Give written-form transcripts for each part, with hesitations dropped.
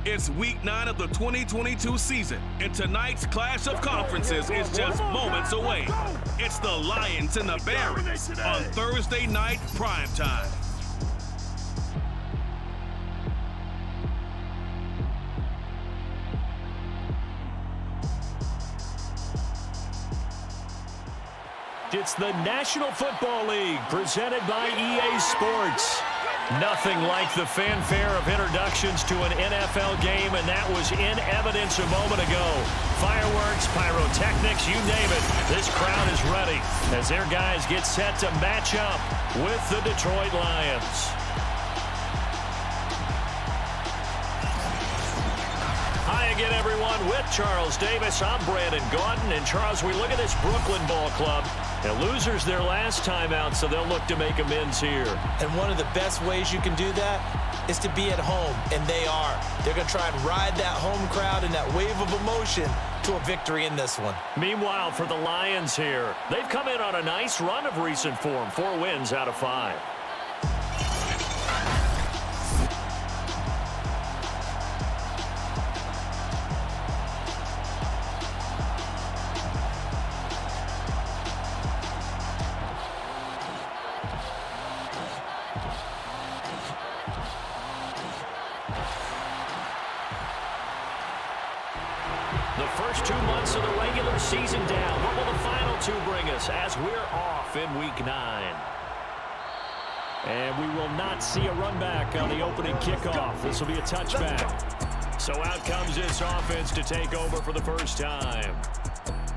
It's week 9 of the 2022 season, and tonight's clash of conferences is just moments away. It's the Lions and the Bears on Thursday night primetime. It's the National Football League presented by EA Sports. Nothing like the fanfare of introductions to an NFL game, and that was in evidence a moment ago. Fireworks, pyrotechnics, you name it. This crowd is ready as their guys get set to match up with the Detroit Lions. Hi again, everyone. With Charles Davis, I'm Brandon Gaudin. And Charles, we look at this Brooklyn Ball Club. The losers their last time out, so they'll look to make amends here. And one of the best ways you can do that is to be at home, and they are. They're going to try and ride that home crowd and that wave of emotion to a victory in this one. Meanwhile, for the Lions here, they've come in on a nice run of recent form, 4 wins out of 5. The first 2 months of the regular season down. What will the final 2 bring us as we're off in week 9? And we will not see a run back on the opening kickoff. This will be a touchback. So out comes this offense to take over for the first time.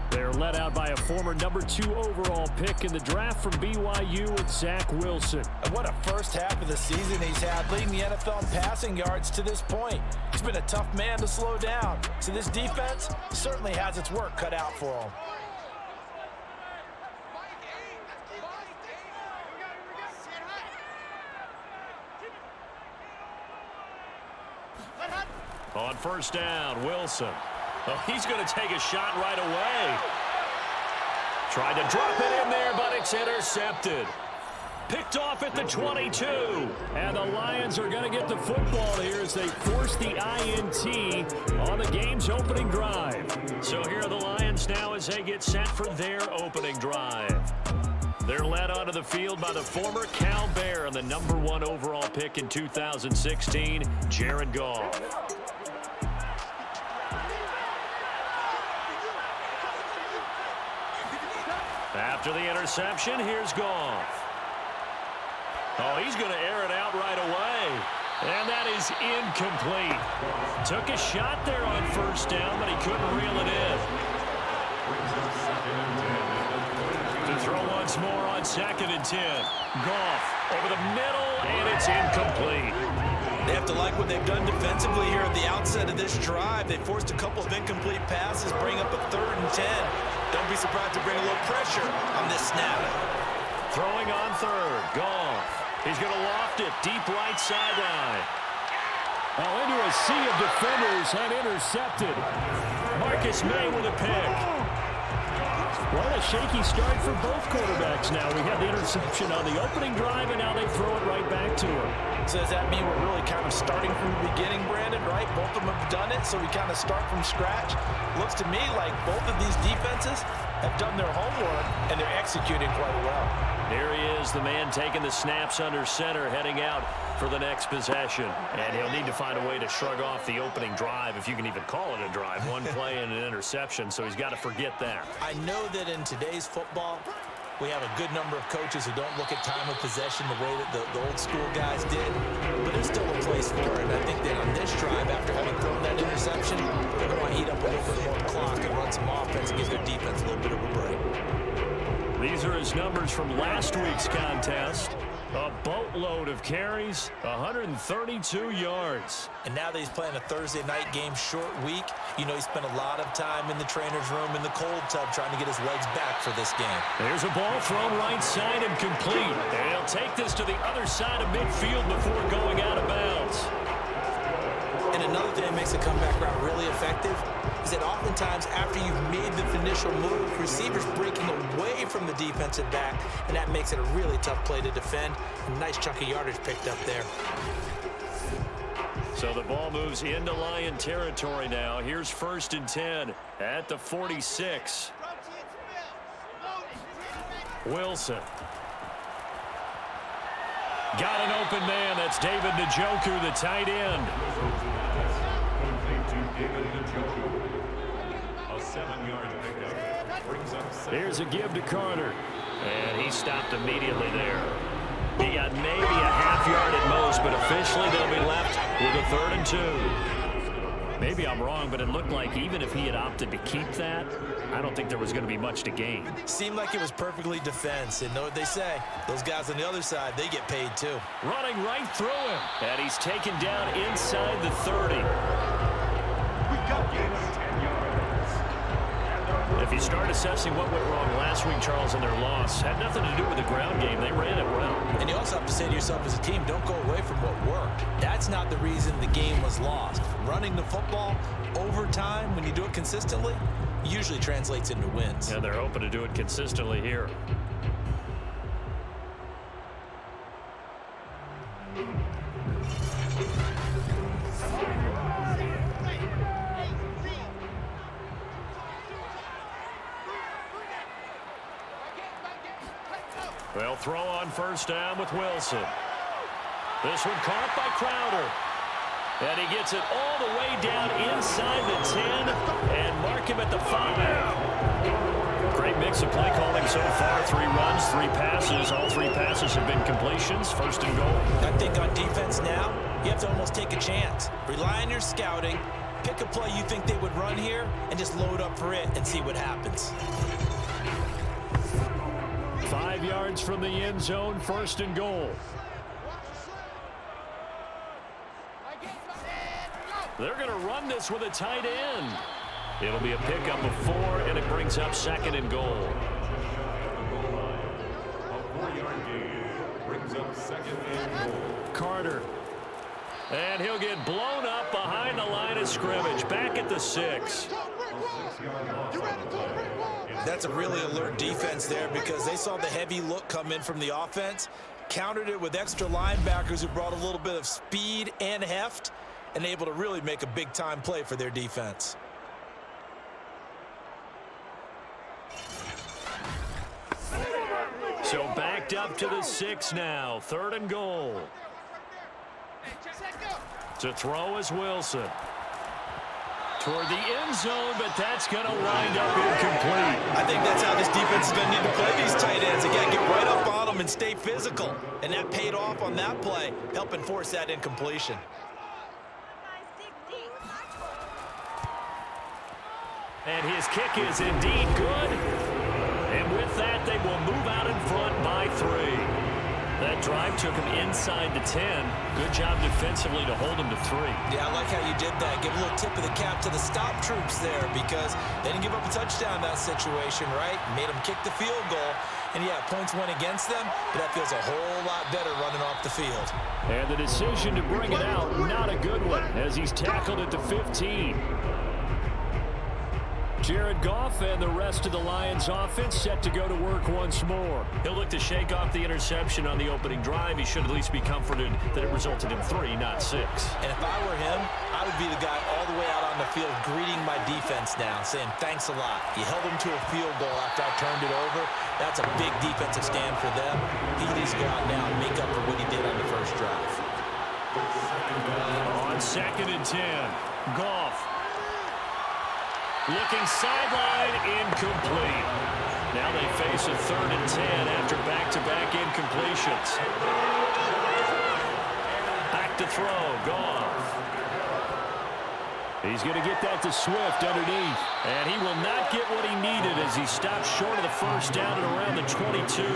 They're led out by a former number 2 overall pick in the draft from BYU with Zach Wilson. And what a first half of the season he's had, leading the NFL in passing yards to this point. He's been a tough man to slow down. So this defense certainly has its work cut out for him. On first down, Wilson. Oh, he's going to take a shot right away. Tried to drop it in there, but it's intercepted. Picked off at the 22. And the Lions are going to get the football here as they force the INT on the game's opening drive. So here are the Lions now as they get set for their opening drive. They're led onto the field by the former Cal Bear and the number 1 overall pick in 2016, Jared Goff. After the interception, here's Goff. Oh, he's going to air it out right away. And that is incomplete. Took a shot there on first down, but he couldn't reel it in. To throw once more on 2nd and 10. Goff over the middle, and it's incomplete. They have to like what they've done defensively here at the outset of this drive. They forced a couple of incomplete passes, bring up a 3rd and 10. Don't be surprised to bring a little pressure on this snap. Throwing on 3rd, Goff. He's going to loft it deep right sideline. Oh, into a sea of defenders and intercepted. Marcus May with a pick. Well, a shaky start for both quarterbacks now. We had the interception on the opening drive, and now they throw it right back to him. So does that mean we're really kind of starting from the beginning, Brandon, right? Both of them have done it, so we kind of start from scratch. Looks to me like both of these defenses have done their homework, and they're executing quite well. Here he is, the man taking the snaps under center, heading out for the next possession. And he'll need to find a way to shrug off the opening drive, if you can even call it a drive. 1 play and an interception, so he's got to forget that. I know that in today's football, we have a good number of coaches who don't look at time of possession the way that the old school guys did, but there's still a place for it. And I think that on this drive, after having thrown that interception, they're going to eat up a little bit more clock and run some offense and give their defense a little bit of a break. These are his numbers from last week's contest. A boatload of carries, 132 yards. And now that he's playing a Thursday night game, short week, you know he spent a lot of time in the trainer's room in the cold tub trying to get his legs back for this game. There's a ball thrown right side and complete. And he'll take this to the other side of midfield before going out of bounds. And another thing that makes a comeback route really effective is that oftentimes after you've made the initial move, receivers breaking away from the defensive back, and that makes it a really tough play to defend. A nice chunk of yardage picked up there. So the ball moves into Lion territory now. Here's 1st and 10 at the 46. Wilson. Got an open man. That's David Njoku, the tight end. Here's a give to Carter. And he stopped immediately there. He got maybe a half yard at most, but officially they'll be left with a 3rd and 2. Maybe I'm wrong, but it looked like even if he had opted to keep that, I don't think there was going to be much to gain. Seemed like it was perfectly defense. And know what they say? Those guys on the other side, they get paid too. Running right through him. And he's taken down inside the 30. If you start assessing what went wrong last week, Charles, in their loss, had nothing to do with the ground game. They ran it well. And you also have to say to yourself as a team, don't go away from what worked. That's not the reason the game was lost. Running the football over time, when you do it consistently, usually translates into wins. And they're hoping to do it consistently here. They'll throw on 1st down with Wilson. This one caught by Crowder. And he gets it all the way down inside the 10 and mark him at the 5. Great mix of play calling so far. 3 runs, 3 passes. All 3 passes have been completions. 1st and goal. I think on defense now, you have to almost take a chance. Rely on your scouting. Pick a play you think they would run here and just load up for it and see what happens. 5 yards from the end zone, 1st and goal. They're going to run this with a tight end. It'll be a pickup of 4, and it brings up 2nd and goal. A 4-yard gain brings up 2nd and goal. Carter. And he'll get blown up behind the line of scrimmage. Back at the 6. That's a really alert defense there because they saw the heavy look come in from the offense, countered it with extra linebackers who brought a little bit of speed and heft, and able to really make a big-time play for their defense. So backed up to the 6 now. 3rd and goal. To throw is Wilson. Toward the end zone, but that's going to wind up incomplete. I think that's how this defense is going to need to play these tight ends. Again, get right up on them and stay physical. And that paid off on that play, helping force that incompletion. And his kick is indeed good. And with that, they will move out in front by 3. That drive took him inside the 10. Good job defensively to hold him to 3. Yeah, I like how you did that. Give a little tip of the cap to the stop troops there because they didn't give up a touchdown in that situation, right? Made them kick the field goal. And, yeah, points went against them, but that feels a whole lot better running off the field. And the decision to bring it out, not a good one, as he's tackled at the 15. Jared Goff and the rest of the Lions offense set to go to work once more. He'll look to shake off the interception on the opening drive. He should at least be comforted that it resulted in 3, not 6. And if I were him, I would be the guy all the way out on the field greeting my defense now, saying thanks a lot. You held them to a field goal after I turned it over. That's a big defensive stand for them. He needs to go out now and make up for what he did on the first drive. On 2nd and 10, Goff. Looking sideline, incomplete. Now they face a 3rd and 10 after back-to-back incompletions. Back to throw, Goff. He's going to get that to Swift underneath. And he will not get what he needed as he stops short of the 1st down at around the 22.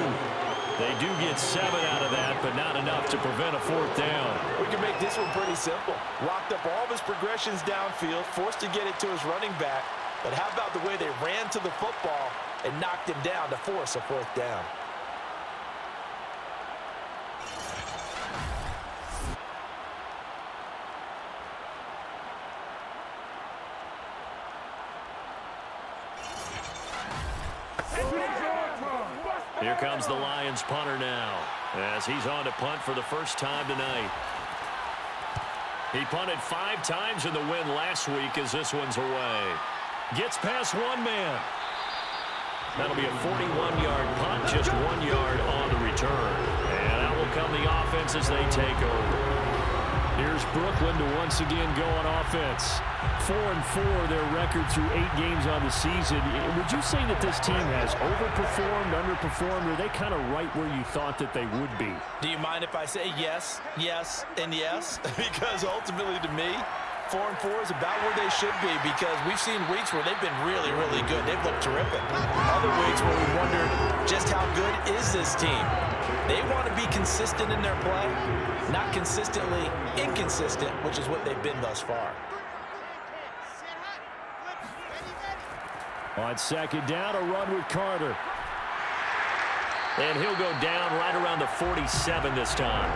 They do get 7 out of that, but not enough to prevent a 4th down. We can make this one pretty simple. Locked up all of his progressions downfield, forced to get it to his running back. But how about the way they ran to the football and knocked him down to force a 4th down? Here comes the Lions punter now as he's on to punt for the first time tonight. He punted 5 times in the win last week as this one's away. Gets past one man. That'll be a 41-yard punt, just 1 yard on the return. And out will come the offense as they take over. Here's Brooklyn to once again go on offense. 4-4 their record through 8 games on the season. Would you say that this team has overperformed, underperformed, or are they kind of right where you thought that they would be? Do you mind if I say yes, yes, and yes? Because ultimately to me, 4-4 is about where they should be, because we've seen weeks where they've been really, really good. They've looked terrific. Other weeks where we wondered just how good is this team. They want to be consistent in their play, not consistently inconsistent, which is what they've been thus far. On second down, a run with Carter. And he'll go down right around the 47 this time.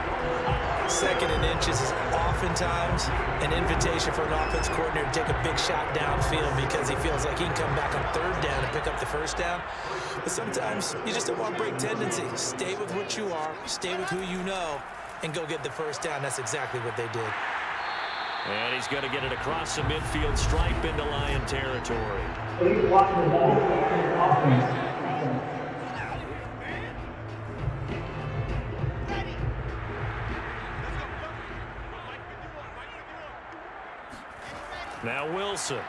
Second and inches is oftentimes an invitation for an offense coordinator to take a big shot downfield because he feels like he can come back on third down and pick up the first down. But sometimes you just don't want to break tendency. Stay with what you are, stay with who you know, and go get the first down. That's exactly what they did. And he's going to get it across the midfield stripe into Lion territory. Please watch the ball offense. Now Wilson.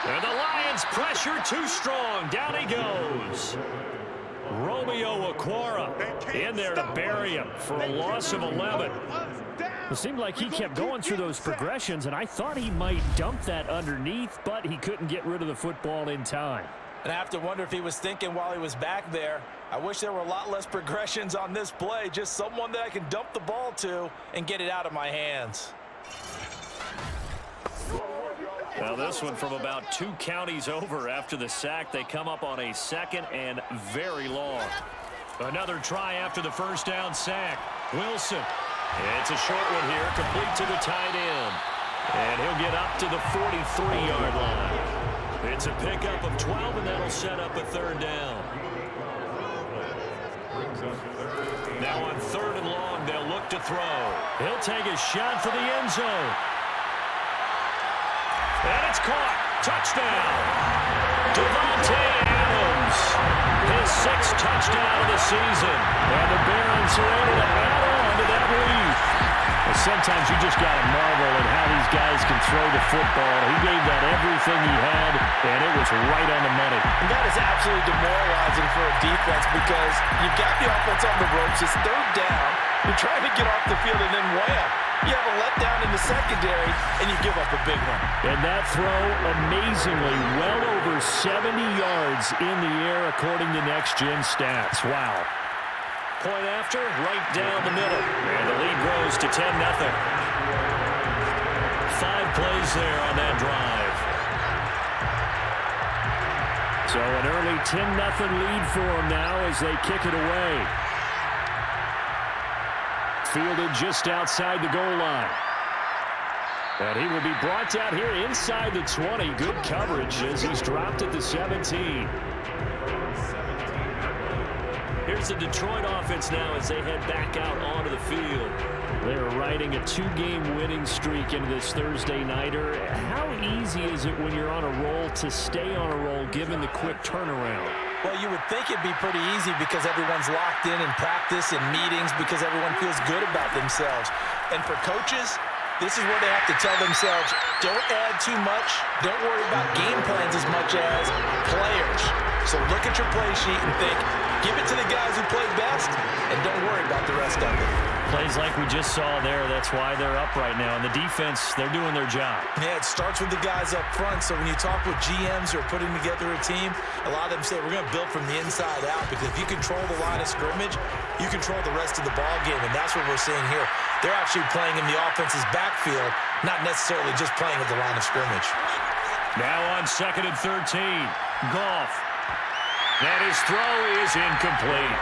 And the Lions pressure too strong. Down he goes. Romeo Okwara in there to bury him for a loss of 11. It seemed like he kept going through those progressions, and I thought he might dump that underneath, but he couldn't get rid of the football in time. And I have to wonder if he was thinking while he was back there, I wish there were a lot less progressions on this play, just someone that I can dump the ball to and get it out of my hands. Now this one from about 2 counties over after the sack. They come up on a second and very long. Another try after the first down sack. Wilson. It's a short one here, complete to the tight end. And he'll get up to the 43-yard line. It's a pickup of 12, and that'll set up a third down. Now on third and long, they'll look to throw. He'll take a shot for the end zone. And it's caught. Touchdown. Devontae Adams. His 6th touchdown of the season. And the Barons are able to add on to that lead. Well, sometimes you just got to marvel at how these guys can throw the football. He gave that everything he had, and it was right on the money. And that is absolutely demoralizing for a defense because you've got the offense on the ropes. It's third down. You're trying to get off the field, and then wham. You have a letdown in the secondary, and you give up a big one. And that throw, amazingly, well over 70 yards in the air, according to Next Gen Stats. Wow. Point after, right down the middle. And the lead grows to 10-0. 5 plays there on that drive. So an early 10-0 lead for them now as they kick it away. Fielded just outside the goal line. And he will be brought down here inside the 20. Good coverage as he's dropped at the 17. Here's the Detroit offense now as they head back out onto the field. They're riding a 2-game winning streak into this Thursday nighter. How easy is it when you're on a roll to stay on a roll given the quick turnaround? Well, you would think it'd be pretty easy because everyone's locked in practice and meetings because everyone feels good about themselves. And for coaches, this is where they have to tell themselves, don't add too much. Don't worry about game plans as much as players. So look at your play sheet and think, give it to the guys who play best, and don't worry about the rest of it. Plays like we just saw there, that's why they're up right now. And the defense, they're doing their job. Yeah, it starts with the guys up front. So when you talk with GMs who are putting together a team, a lot of them say we're going to build from the inside out because if you control the line of scrimmage, you control the rest of the ball game, and that's what we're seeing here. They're actually playing in the offense's backfield, not necessarily just playing at the line of scrimmage. Now on 2nd and 13, Goff. And his throw is incomplete.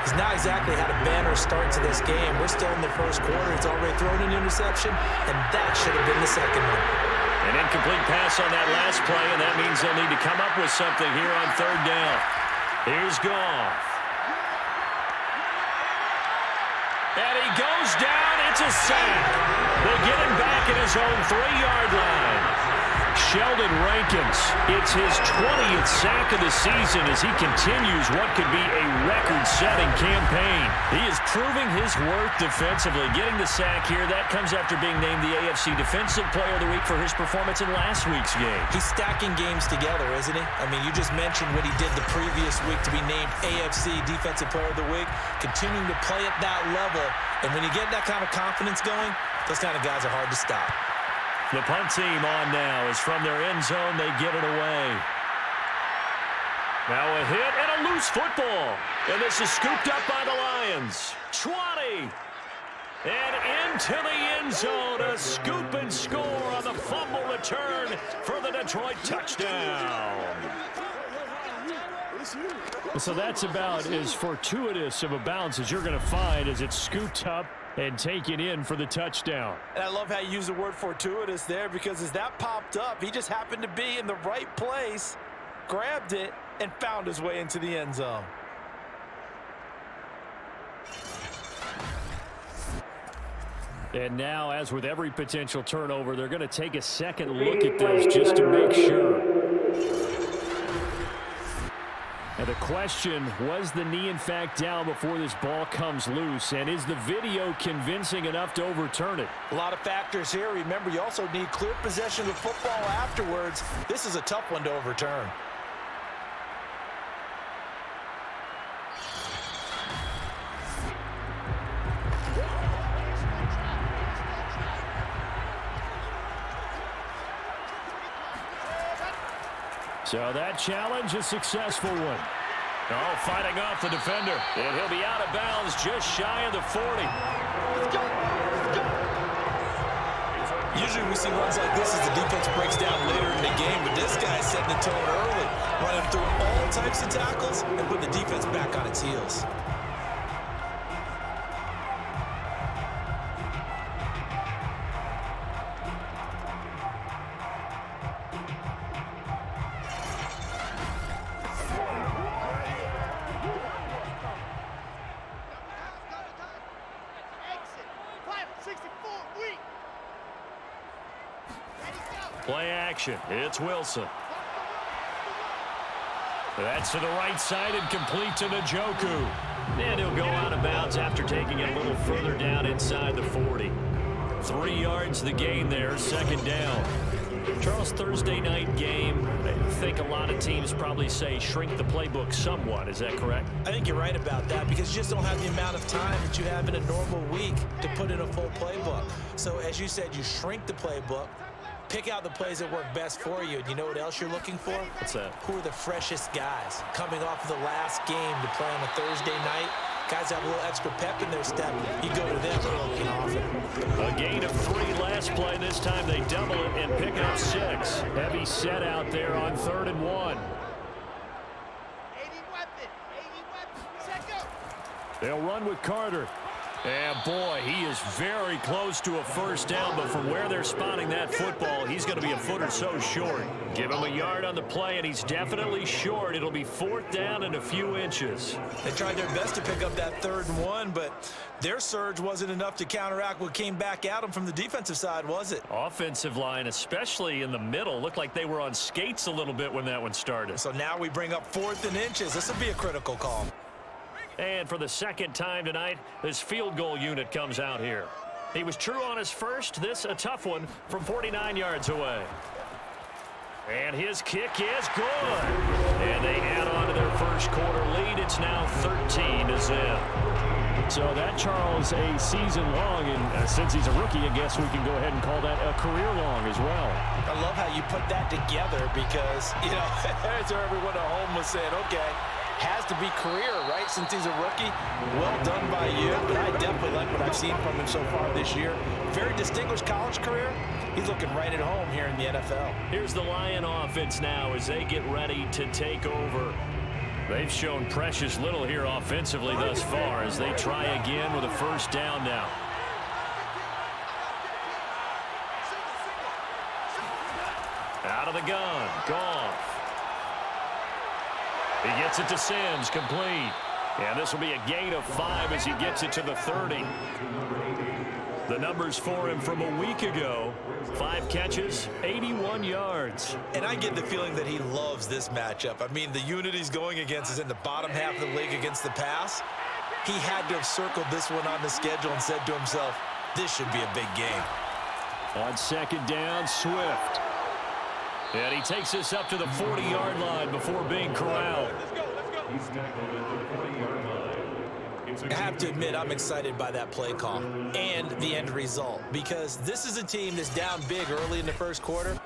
He's not exactly had a banner start to this game. We're still in the first quarter. He's already thrown an interception, and that should have been the second one. An incomplete pass on that last play, and that means they'll need to come up with something here on third down. Here's Goff. And he goes down. It's a sack. They get him back at his own 3-yard line. Sheldon Rankins, it's his 20th sack of the season as he continues what could be a record-setting campaign. He is proving his worth defensively. Getting the sack here, that comes after being named the AFC Defensive Player of the Week for his performance in last week's game. He's stacking games together, isn't he? I mean, you just mentioned what he did the previous week to be named AFC Defensive Player of the Week, continuing to play at that level. And when you get that kind of confidence going, those kind of guys are hard to stop. The punt team on now is from their end zone. They get it away. Now a hit and a loose football. And this is scooped up by the Lions. 20. And into the end zone. A scoop and score on the fumble return for the Detroit touchdown. So that's about as fortuitous of a bounce as you're going to find as it's scooped up and taken in for the touchdown. And I love how you use the word fortuitous there, because as that popped up, he just happened to be in the right place, grabbed it, and found his way into the end zone. And now, as with every potential turnover, they're going to take a second look at this just to make sure. And the question, was the knee in fact down before this ball comes loose? And is the video convincing enough to overturn it? A lot of factors here. Remember, you also need clear possession of the football afterwards. This is a tough one to overturn. So that challenge, a successful one. Oh, fighting off the defender. And he'll be out of bounds just shy of the 40. Usually we see runs like this as the defense breaks down later in the game, but this guy's setting the tone early, running through all types of tackles and putting the defense back on its heels. Play action. It's Wilson. That's to the right side and complete to Njoku. And he'll go out of bounds after taking it a little further down inside the 40. 3 yards the gain there, second down. Charles, Thursday night game, I think a lot of teams probably say shrink the playbook somewhat. Is that correct? I think you're right about that, because you just don't have the amount of time that you have in a normal week to put in a full playbook. So as you said, you shrink the playbook, pick out the plays that work best for you. And you know what else you're looking for? What's that? Who are the freshest guys coming off of the last game to play on a Thursday night? Guys have a little extra pep in their step. You go to them early and often. A gain of 3 last play. This time they double it and pick up 6. Heavy set out there on 3rd and 1. They'll run with Carter. And boy, he is very close to a first down, but from where they're spotting that football, he's going to be a foot or so short. Give him a yard on the play, and he's definitely short. It'll be 4th down and a few inches. They tried their best to pick up that 3rd and 1, but their surge wasn't enough to counteract what came back at them from the defensive side, was it? Offensive line, especially in the middle, looked like they were on skates a little bit when that one started. So now we bring up 4th and inches. This will be a critical call. And for the second time tonight, this field goal unit comes out here. He was true on his first. This a tough one from 49 yards away. And his kick is good. And they add on to their first quarter lead. It's now 13-0. So that, Charles, a season long, and since he's a rookie, I guess we can go ahead and call that a career long as well. I love how you put that together because, you know, as everyone at home was saying, okay, has to be career, right, since he's a rookie. Well done by you, but I definitely like what I've seen from him so far this year. Very distinguished college career. He's looking right at home here in the NFL. Here's the Lion offense now as they get ready to take over. They've shown precious little here offensively thus far as they try again with a first down now. Out of the gun, Goff. He gets it to Sims, complete. And this will be a gain of 5 as he gets it to the 30. The numbers for him from a week ago: 5 catches, 81 yards. And I get the feeling that he loves this matchup. I mean, the unit he's going against is in the bottom half of the league against the pass. He had to have circled this one on the schedule and said to himself, this should be a big game. On second down, Swift. And he takes this up to the 40-yard line before being corralled. He's tackled at the 40-yard line. I have to admit, I'm excited by that play call and the end result, because this is a team that's down big early in the first quarter,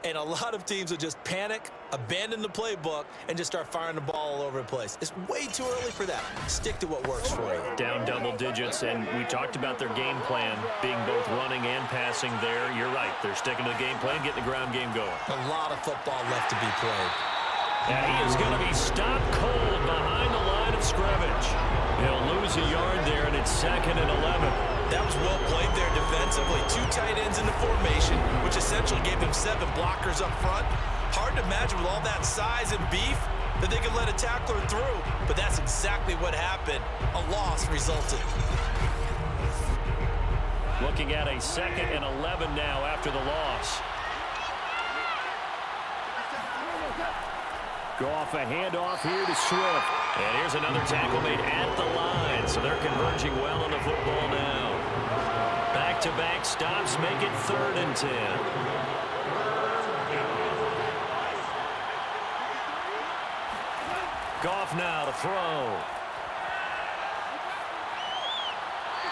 and a lot of teams will just panic, abandon the playbook, and just start firing the ball all over the place. It's way too early for that. Stick to what works for you. Down double digits, and we talked about their game plan being both running and passing there. You're right. They're sticking to the game plan, getting the ground game going. A lot of football left to be played. And he is going to be stopped cold behind the line of scrimmage. He'll lose a yard there, and it's 2nd and 11. That was well played there defensively. 2 tight ends in the formation, which essentially gave him 7 blockers up front. Hard to imagine with all that size and beef that they could let a tackler through, but that's exactly what happened. A loss resulted. Looking at a 2nd and 11 now after the loss. Go off a handoff here to Swift. And here's another tackle made at the line. So they're converging well on the football now. Back-to-back stops make it 3rd and 10. Goff now to throw.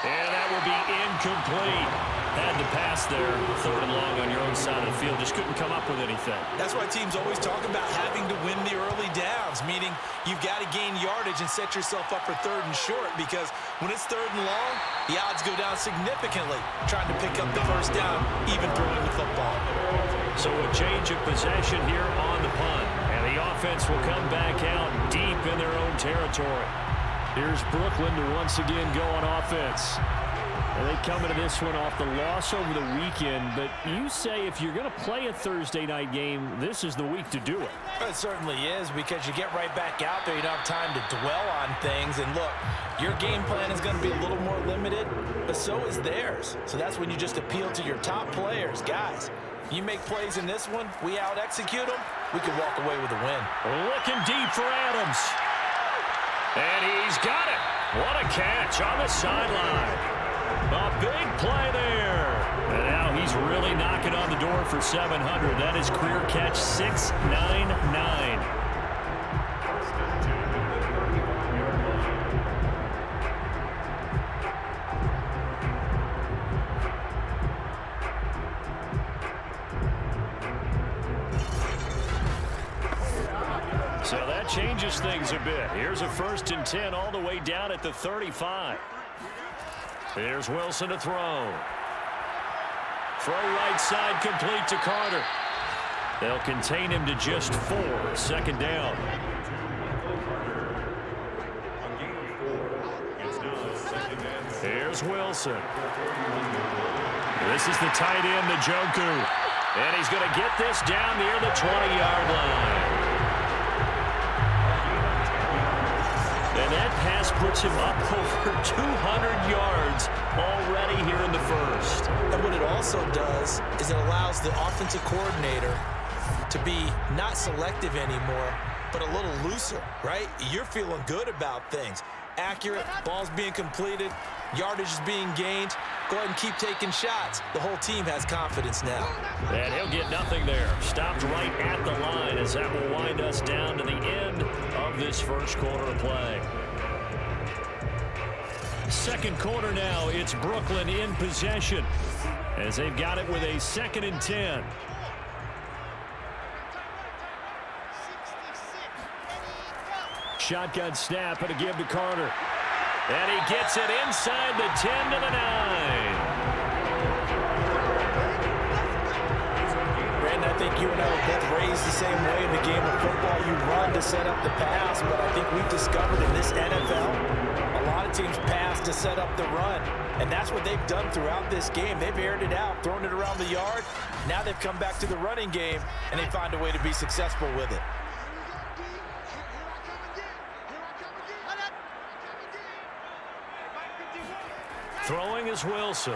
And that will be incomplete. Had to pass there, 3rd and long on your own side of the field. Just couldn't come up with anything. That's why teams always talk about having to win the early downs, meaning you've got to gain yardage and set yourself up for 3rd and short, because when it's 3rd and long, the odds go down significantly trying to pick up the first down, even throwing the football. So a change of possession here on the punt. And the offense will come back out deep in their own territory. Here's Brooklyn to once again go on offense. And they come into this one off the loss over the weekend, but you say if you're going to play a Thursday night game, this is the week to do it. It certainly is, because you get right back out there. You don't have time to dwell on things. And look, your game plan is going to be a little more limited, but so is theirs. So that's when you just appeal to your top players. Guys, you make plays in this one, we out-execute them, we can walk away with a win. Looking deep for Adams. And he's got it. What a catch on the sideline. A big play there. And now he's really knocking on the door for 700. That is career catch 699. So that changes things a bit. Here's a 1st and 10 all the way down at the 35. Here's Wilson to throw. Throw right side complete to Carter. They'll contain him to just 4. 2nd down. Here's Wilson. This is the tight end, Njoku. And he's going to get this down near the 20-yard line. And that pass puts him up over 200 yards already here in the first. And what it also does is it allows the offensive coordinator to be not selective anymore, but a little looser, right? You're feeling good about things. Accurate, ball's being completed, yardage is being gained. Go ahead and keep taking shots. The whole team has confidence now. And he'll get nothing there. Stopped right at the line as that will wind us down to the end of this first quarter of play. Second quarter now, it's Brooklyn in possession as they've got it with a 2nd and 10. Shotgun snap and a give to Carter. And he gets it inside the 10 to the 9. Brandon, I think you and I were both raised the same way in the game of football. You run to set up the pass, but I think we've discovered in this NFL, a lot of teams pass to set up the run. And that's what they've done throughout this game. They've aired it out, thrown it around the yard. Now they've come back to the running game, and they find a way to be successful with it. Throwing is Wilson.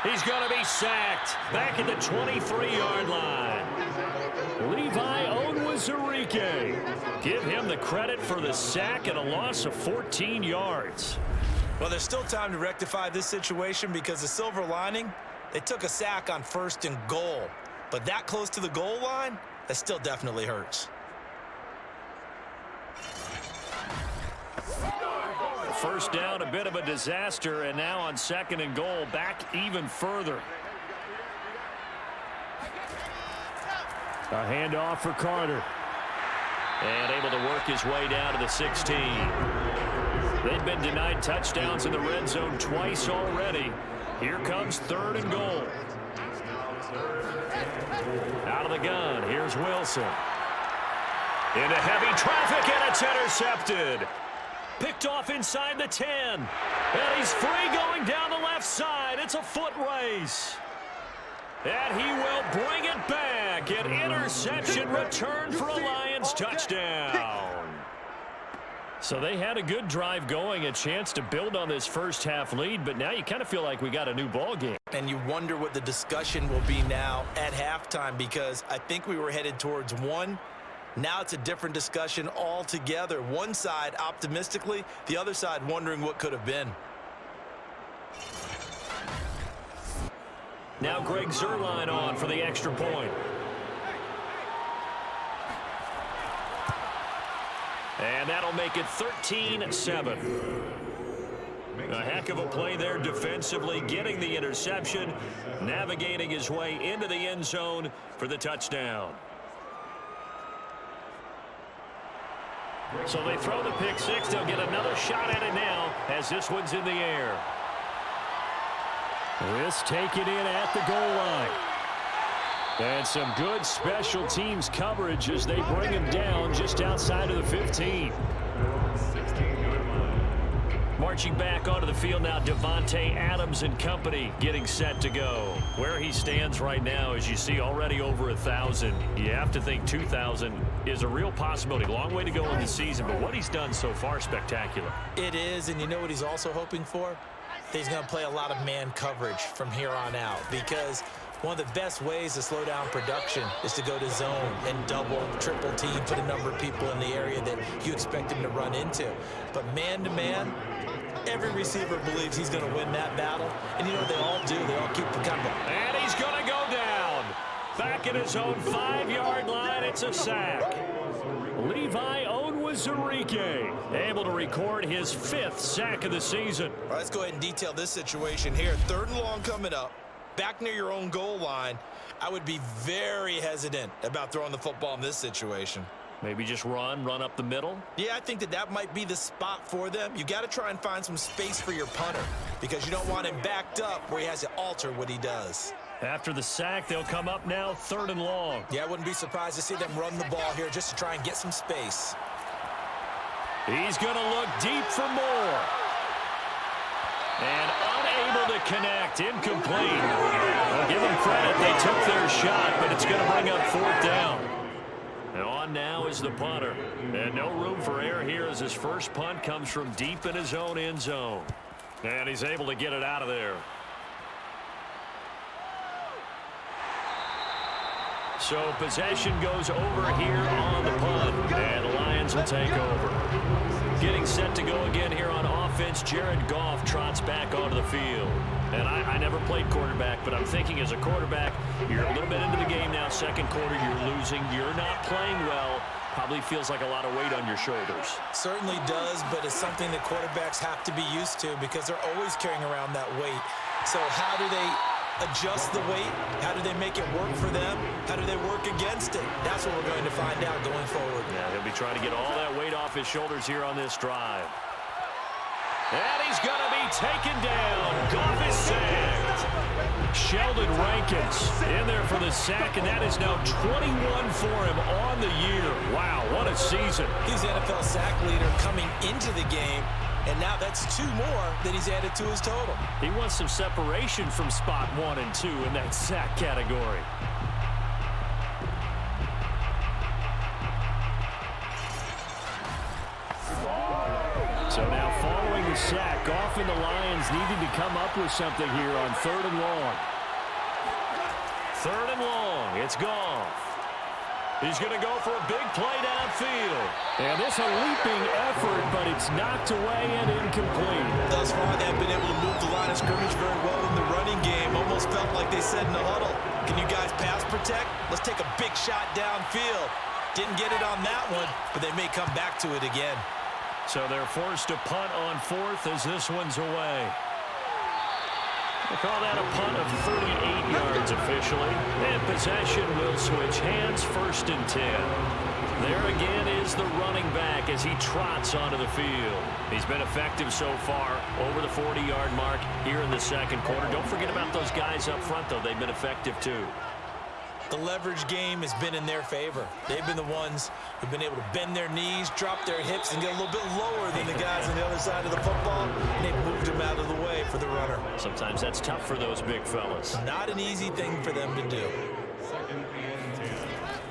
He's going to be sacked back at the 23-yard line. Levi Onwuzurike. Give him the credit for the sack and a loss of 14 yards. Well, there's still time to rectify this situation because the silver lining, they took a sack on 1st and goal. But that close to the goal line, that still definitely hurts. First down, a bit of a disaster, and now on 2nd and goal, back even further. A handoff for Carter. And able to work his way down to the 16. They've been denied touchdowns in the red zone twice already. Here comes 3rd and goal. Out of the gun, here's Wilson. Into heavy traffic, and it's intercepted. Picked off inside the 10. And he's free going down the left side. It's a foot race. And he will bring it back. An interception return for a Lions touchdown. So they had a good drive going, a chance to build on this first half lead, but now you kind of feel like we got a new ball game. And you wonder what the discussion will be now at halftime because I think we were headed towards one. Now it's a different discussion altogether. One side optimistically, the other side wondering what could have been. Now Greg Zuerlein on for the extra point. And that'll make it 13-7. A heck of a play there defensively, getting the interception, navigating his way into the end zone for the touchdown. So they throw the pick six. They'll get another shot at it now as this one's in the air. This taken in at the goal line. And some good special teams coverage as they bring him down just outside of the 15. Marching back onto the field now, Devontae Adams and company getting set to go. Where he stands right now, as you see, already over 1,000. You have to think 2,000 is a real possibility. Long way to go in the season, but what he's done so far, spectacular. It is, and you know what he's also hoping for? He's going to play a lot of man coverage from here on out because one of the best ways to slow down production is to go to zone and double, triple team, put a number of people in the area that you expect him to run into. But man-to-man, every receiver believes he's going to win that battle. And you know what they all do? They all keep the kind of... And he's going to go down. Back at his own 5-yard line, it's a sack. Levi Onwuzurike able to record his 5th sack of the season. All right, let's go ahead and detail this situation here. 3rd and long coming up. Back near your own goal line, I would be very hesitant about throwing the football in this situation. Maybe just run up the middle? Yeah, I think that might be the spot for them. You got to try and find some space for your punter because you don't want him backed up where he has to alter what he does. After the sack, they'll come up now 3rd and long. Yeah, I wouldn't be surprised to see them run the ball here just to try and get some space. He's going to look deep for more. And unable to connect, incomplete. I'll give them credit, they took their shot, but it's going to bring up 4th down. And on now is the punter. And no room for error here as his first punt comes from deep in his own end zone. And he's able to get it out of there. So possession goes over here on the punt, and the Lions will take over. Getting set to go again here on offense, Jared Goff trots back onto the field. And I never played quarterback, but I'm thinking as a quarterback, you're a little bit into the game now, 2nd quarter, you're losing, you're not playing well. Probably feels like a lot of weight on your shoulders. Certainly does, but it's something that quarterbacks have to be used to because they're always carrying around that weight. So how do they adjust the weight? How do they make it work for them? How do they work against it? That's what we're going to find out going forward. Yeah, he'll be trying to get all that weight off his shoulders here on this drive. And he's going to be taken down. Goff is sacked. Sheldon Rankins in there for the sack, and that is now 21 for him on the year. Wow, what a season. He's the NFL sack leader coming into the game, and now that's 2 more that he's added to his total. He wants some separation from spot 1 and 2 in that sack category. So now following the sack. Often the Lions needing to come up with something here on 3rd and long. 3rd and long. It's Goff. He's going to go for a big play downfield. And this a leaping effort, but it's knocked away and incomplete. Thus far, they've been able to move the line of scrimmage very well in the running game. Almost felt like they said in the huddle, can you guys pass protect? Let's take a big shot downfield. Didn't get it on that one, but they may come back to it again. So they're forced to punt on 4th as this one's away. We'll call that a punt of 38 yards officially. And possession will switch hands, 1st and 10. There again is the running back as he trots onto the field. He's been effective so far, over the 40-yard mark here in the 2nd quarter. Don't forget about those guys up front, though. They've been effective, too. The leverage game has been in their favor. They've been the ones who've been able to bend their knees, drop their hips, and get a little bit lower than the guys on the other side of the football, and they've moved them out of the way for the runner. Sometimes that's tough for those big fellas. Not an easy thing for them to do.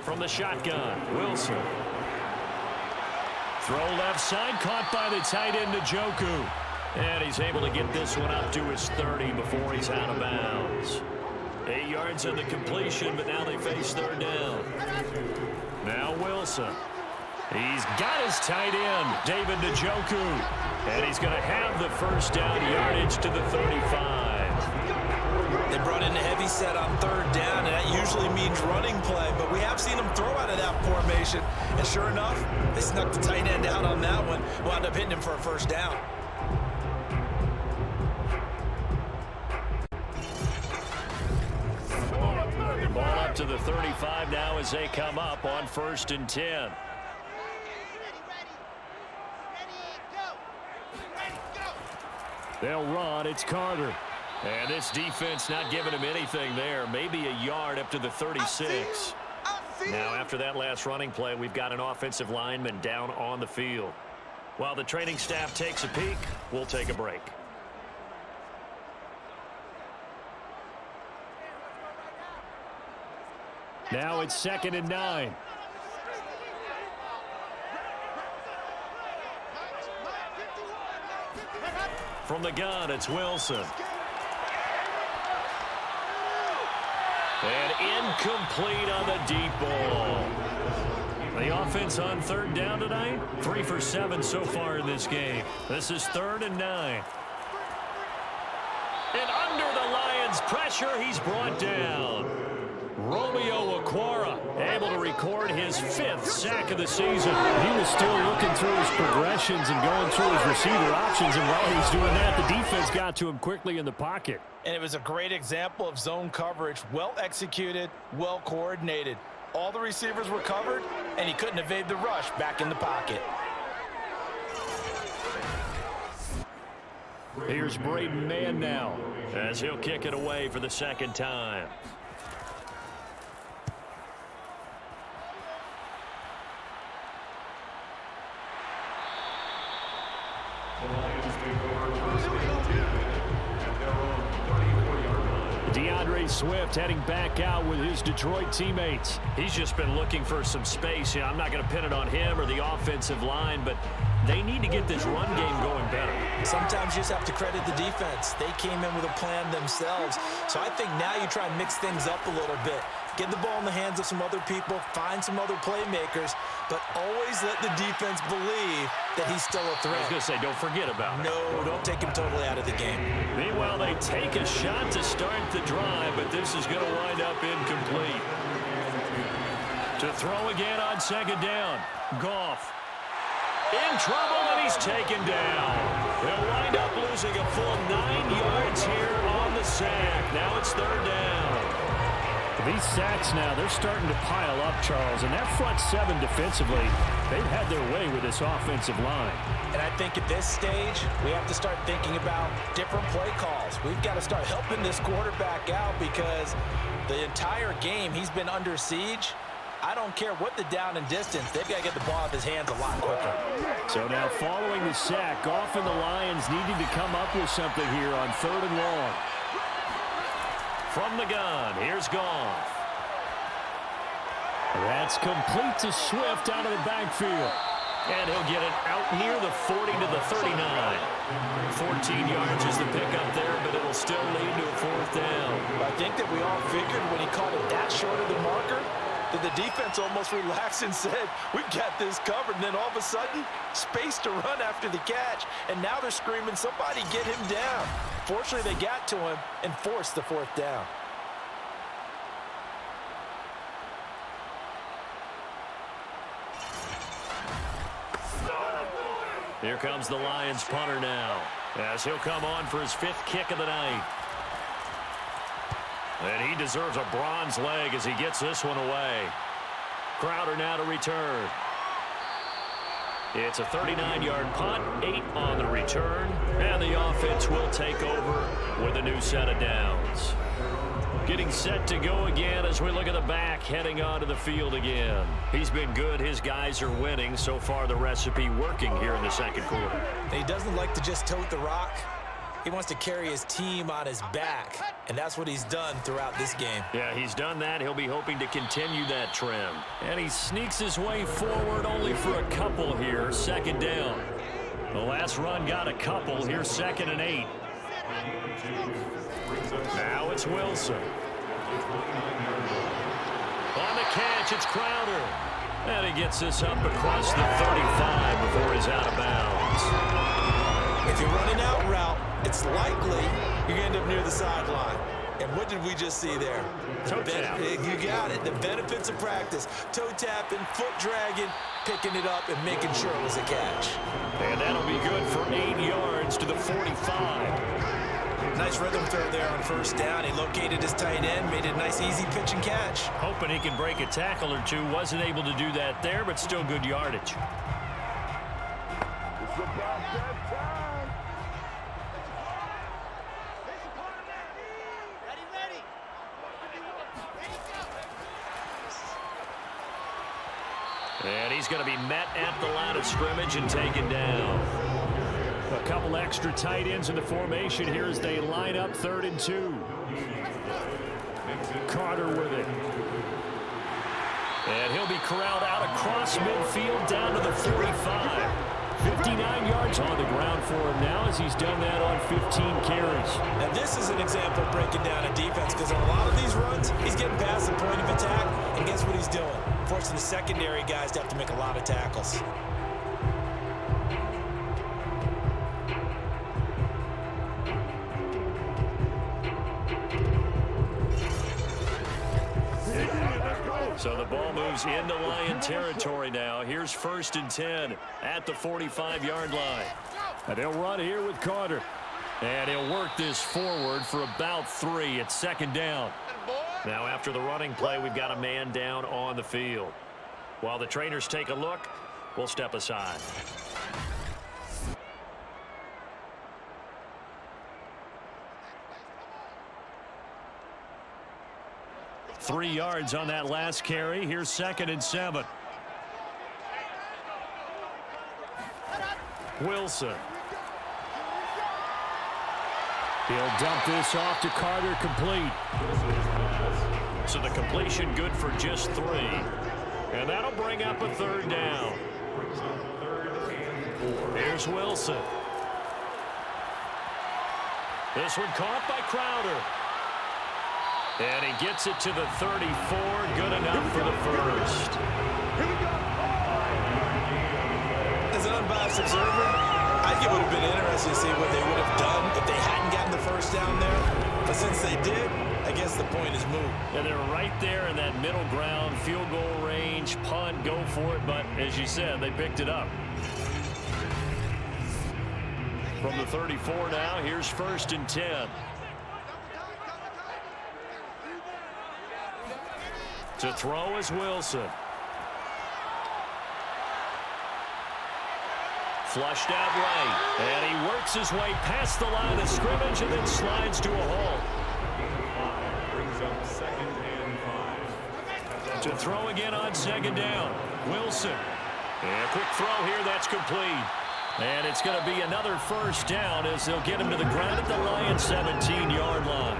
From the shotgun, Wilson. Throw left side, caught by the tight end, Njoku. And he's able to get this one up to his 30 before he's out of bounds. 8 yards in the completion, but now they face 3rd down. Now Wilson. He's got his tight end, David Njoku. And he's going to have the 1st down, yardage to the 35. They brought in a heavy set on 3rd down, and that usually means running play. But we have seen them throw out of that formation. And sure enough, they snuck the tight end out on that one. Wound up hitting him for a 1st down. Ball up to the 35 now as they come up on 1st and 10. They'll run. It's Carter. And this defense not giving him anything there. Maybe a yard up to the 36. Now, after that last running play, we've got an offensive lineman down on the field. While the training staff takes a peek, we'll take a break. Now it's 2nd and 9. From the gun, it's Wilson. And incomplete on the deep ball. The offense on 3rd down tonight, 3 for 7 so far in this game. This is 3rd and 9. And under the Lions' pressure, he's brought down. Romeo Okwara able to record his 5th sack of the season. He was still looking through his progressions and going through his receiver options, and while he was doing that, the defense got to him quickly in the pocket. And it was a great example of zone coverage. Well executed, well coordinated. All the receivers were covered, and he couldn't evade the rush back in the pocket. Here's Braden Mann now as he'll kick it away for the 2nd time. Swift heading back out with his Detroit teammates. He's just been looking for some space. I'm not going to pin it on him or the offensive line, but they need to get this run game going better. Sometimes you just have to credit the defense. They came in with a plan themselves. So I think now you try and mix things up a little bit. Get the ball in the hands of some other people, find some other playmakers, but always let the defense believe that he's still a threat. I was going to say, don't forget about it. No, don't take him totally out of the game. Meanwhile, they take a shot to start the drive, but this is going to wind up incomplete. To throw again on 2nd down. Goff. In trouble, and he's taken down. They'll wind up losing a full 9 yards here on the sack. Now it's 3rd down. These sacks now, they're starting to pile up, Charles, and that front 7 defensively, they've had their way with this offensive line. And I think at this stage, we have to start thinking about different play calls. We've got to start helping this quarterback out because the entire game he's been under siege. I don't care what the down and distance, they've got to get the ball out of his hands a lot quicker. So now following the sack, Goff and the Lions needing to come up with something here on 3rd and long. From the gun, here's Goff. That's complete to Swift out of the backfield. And he'll get it out near the 40 to the 39. yards is the pickup there, but it'll still lead to a 4th down. I think that we all figured when he caught it that short of the marker, that the defense almost relaxed and said, we've got this covered. And then all of a sudden, space to run after the catch. And now they're screaming, somebody get him down. Fortunately, they got to him and forced the 4th down. Here comes the Lions punter now, as he'll come on for his 5th kick of the night. And he deserves a bronze leg as he gets this one away. Crowder now to return. It's a 39-yard punt, 8 on the return, and the offense will take over with a new set of downs. Getting set to go again as we look at the back heading onto the field again. He's been good. His guys are winning. So far, the recipe working here in the 2nd quarter. He doesn't like to just tote the rock. He wants to carry his team on his back, and that's what he's done throughout this game. Yeah, he's done that. He'll be hoping to continue that trend. And he sneaks his way forward only for a couple here. 2nd down. The last run got a couple. Here's 2nd and 8. Now it's Wilson. On the catch, it's Crowder. And he gets this up across the 35 before he's out of bounds. If you're running out route, it's likely you're going to end up near the sideline. And what did we just see there? Toe tap. You got it. The benefits of practice. Toe tapping, foot dragging, picking it up, and making sure it was a catch. And that'll be good for 8 yards to the 45. Nice rhythm throw there on 1st down. He located his tight end, made a nice easy pitch and catch. Hoping he can break a tackle or two. Wasn't able to do that there, but still good yardage. It's about that time. And he's going to be met at the line of scrimmage and taken down. A couple extra tight ends in the formation here as they line up 3rd and 2. Carter with it. And he'll be corralled out across midfield down to the 45. 59 yards on the ground for him now as he's done that on 15 carries. And this is an example of breaking down a defense because on a lot of these runs, he's getting past the point of attack, and guess what he's doing? Forcing the secondary guys to have to make a lot of tackles. So the ball moves into Lion territory now. Here's 1st and 10 at the 45-yard line. And they'll run here with Carter. And he'll work this forward for about 3. It's 2nd down. Now after the running play, we've got a man down on the field. While the trainers take a look, we'll step aside. Three yards on that last carry. Here's 2nd and 7. Wilson. He'll dump this off to Carter, complete. So the completion good for just 3. And that'll bring up a 3rd down. Here's Wilson. This one caught by Crowder. And he gets it to the 34. Good enough for the 1st. As an unbiased observer, I think it would have been interesting to see what they would have done if they hadn't gotten the 1st down there. But since they did, I guess the point is moot. And they're right there in that middle ground, field goal range, punt, go for it. But as you said, they picked it up. From the 34 now, here's 1st and 10. To throw is Wilson. Flushed out right. And he works his way past the line of scrimmage and then slides to a halt. Brings up 2nd and 5. To throw again on 2nd down. Wilson. And a quick throw here. That's complete. And it's going to be another 1st down as they'll get him to the ground at the Lions' 17-yard line.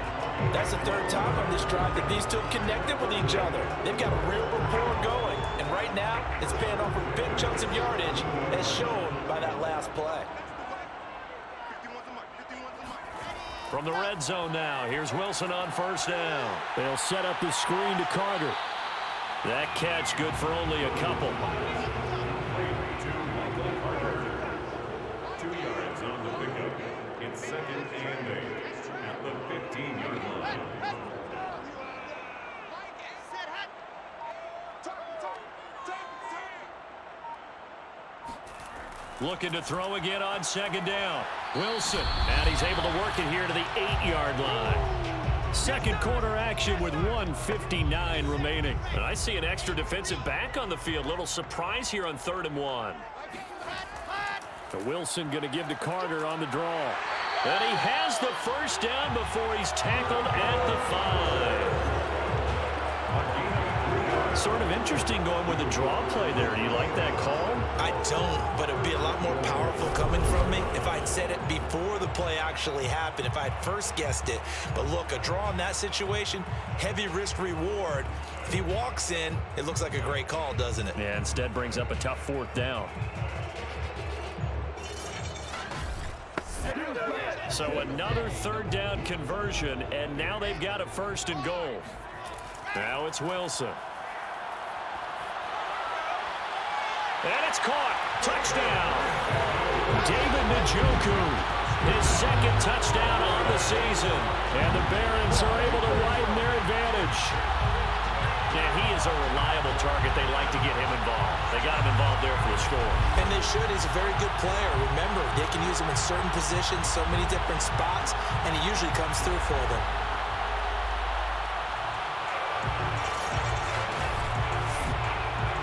That's the 3rd time on this drive that these two have connected with each other. They've got a real rapport going. And right now, it's paying off with big chunks of yardage as shown by that last play. From the red zone now, here's Wilson on first down. They'll set up the screen to Carter. That catch good for only a couple. 2 yards on the pickup. It's 2nd and 8 at the 15-yard line. Looking to throw again on 2nd down. Wilson, and he's able to work it here to the 8-yard line. Second quarter action with 1:59 remaining. And I see an extra defensive back on the field. Little surprise here on 3rd and 1. So Wilson going to give to Carter on the draw. And he has the first down before he's tackled at the 5. Sort of interesting going with the draw play there. Do you like that call? I don't, but it would be a lot more powerful coming from me if I'd said it before the play actually happened, if I'd first guessed it. But look, a draw in that situation, heavy risk reward. If he walks in, it looks like a great call, doesn't it? Yeah, instead brings up a tough 4th down. So another 3rd down conversion, and now they've got a 1st and goal. Now it's Wilson. And it's caught. Touchdown. David Njoku, his 2nd touchdown on the season. And the Barons are able to widen their advantage. Yeah, he is a reliable target. They like to get him involved. They got him involved there for the score. And they should. He's a very good player. Remember, they can use him in certain positions, so many different spots, and he usually comes through for them.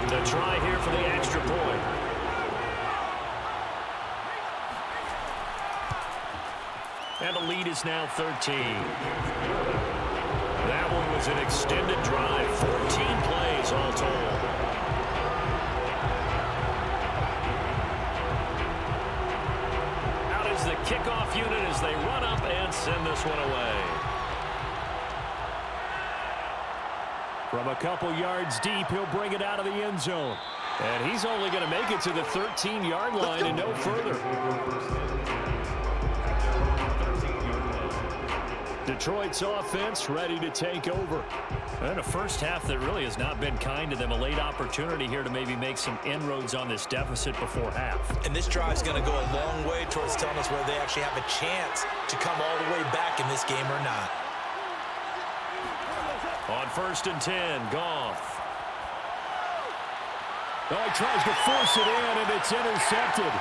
To try here for the extra point. And the lead is now 13. That one was an extended drive. 14 plays all told. Out is the kickoff unit as they run up and send this one away. From a couple yards deep, he'll bring it out of the end zone. And he's only going to make it to the 13-yard line and no further. Detroit's offense ready to take over. And a first half that really has not been kind to them. A late opportunity here to maybe make some inroads on this deficit before half. And this drive's going to go a long way towards telling us whether they actually have a chance to come all the way back in this game or not. On 1st and 10, Goff. Oh, he tries to force it in, and it's intercepted.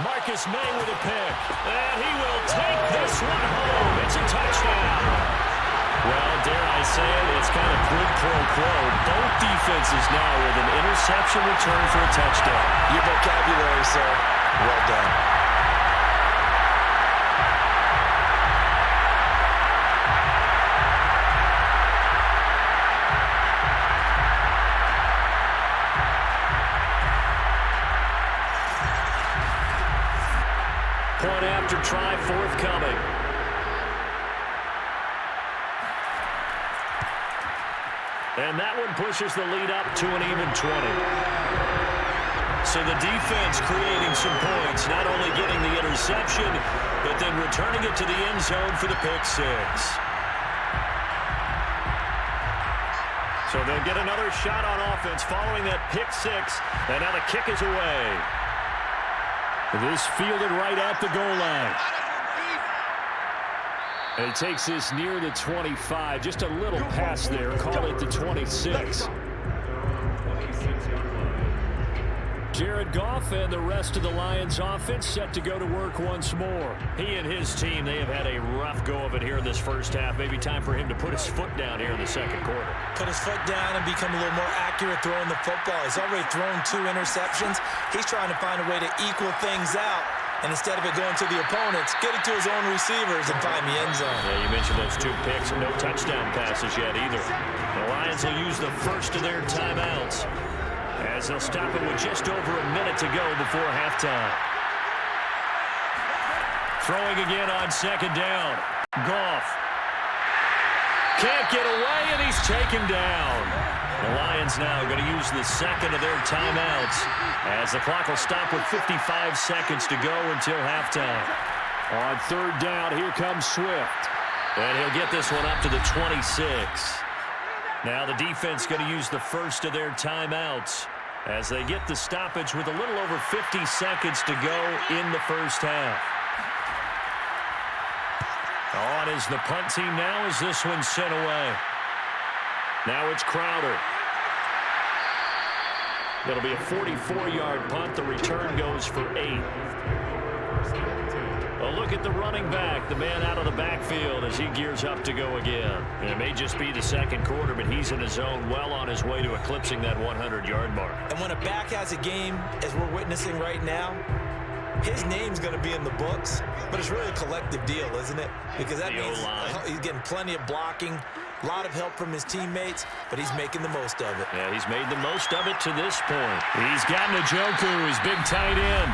Marcus May with a pick. And he will take this one home. It's a touchdown. Well, dare I say it, it's kind of quid pro quo. Both defenses now with an interception return for a touchdown. Your vocabulary, sir. Well done. Point after try forthcoming. And that one pushes the lead up to an even 20. So the defense creating some points, not only getting the interception, but then returning it to the end zone for the pick 6. So they'll get another shot on offense following that pick 6, and now the kick is away. This fielded right at the goal line. And he takes this near the 25. Just a little pass there. Call it the 26. Jared Goff and the rest of the Lions offense set to go to work once more. He and his team, they have had a rough go of it here in this first half. Maybe time for him to put his foot down here in the second quarter. Put his foot down and become a little more accurate throwing the football. He's already thrown 2 interceptions. He's trying to find a way to equal things out. And instead of it going to the opponents, get it to his own receivers and find the end zone. Yeah, you mentioned those 2 picks and no touchdown passes yet either. The Lions will use the first of their timeouts as they'll stop it with just over a minute to go before halftime. Throwing again on 2nd down. Goff. Can't get away, and he's taken down. The Lions now going to use the second of their timeouts as the clock will stop with 55 seconds to go until halftime. On third down, here comes Swift. And he'll get this one up to the 26. Now the defense going to use the first of their timeouts as they get the stoppage with a little over 50 seconds to go in the first half. On is the punt team now as this one's sent away. Now it's Crowder. It'll be a 44-yard punt. The return goes for 8. A look at the running back, the man out of the backfield as he gears up to go again. And it may just be the second quarter, but he's in his zone, well on his way to eclipsing that 100-yard mark. And when a back has a game, as we're witnessing right now, his name's going to be in the books, but it's really a collective deal, isn't it? Because that means he's getting plenty of blocking, a lot of help from his teammates, but he's making the most of it. Yeah, he's made the most of it to this point. He's got Njoku, his big tight end.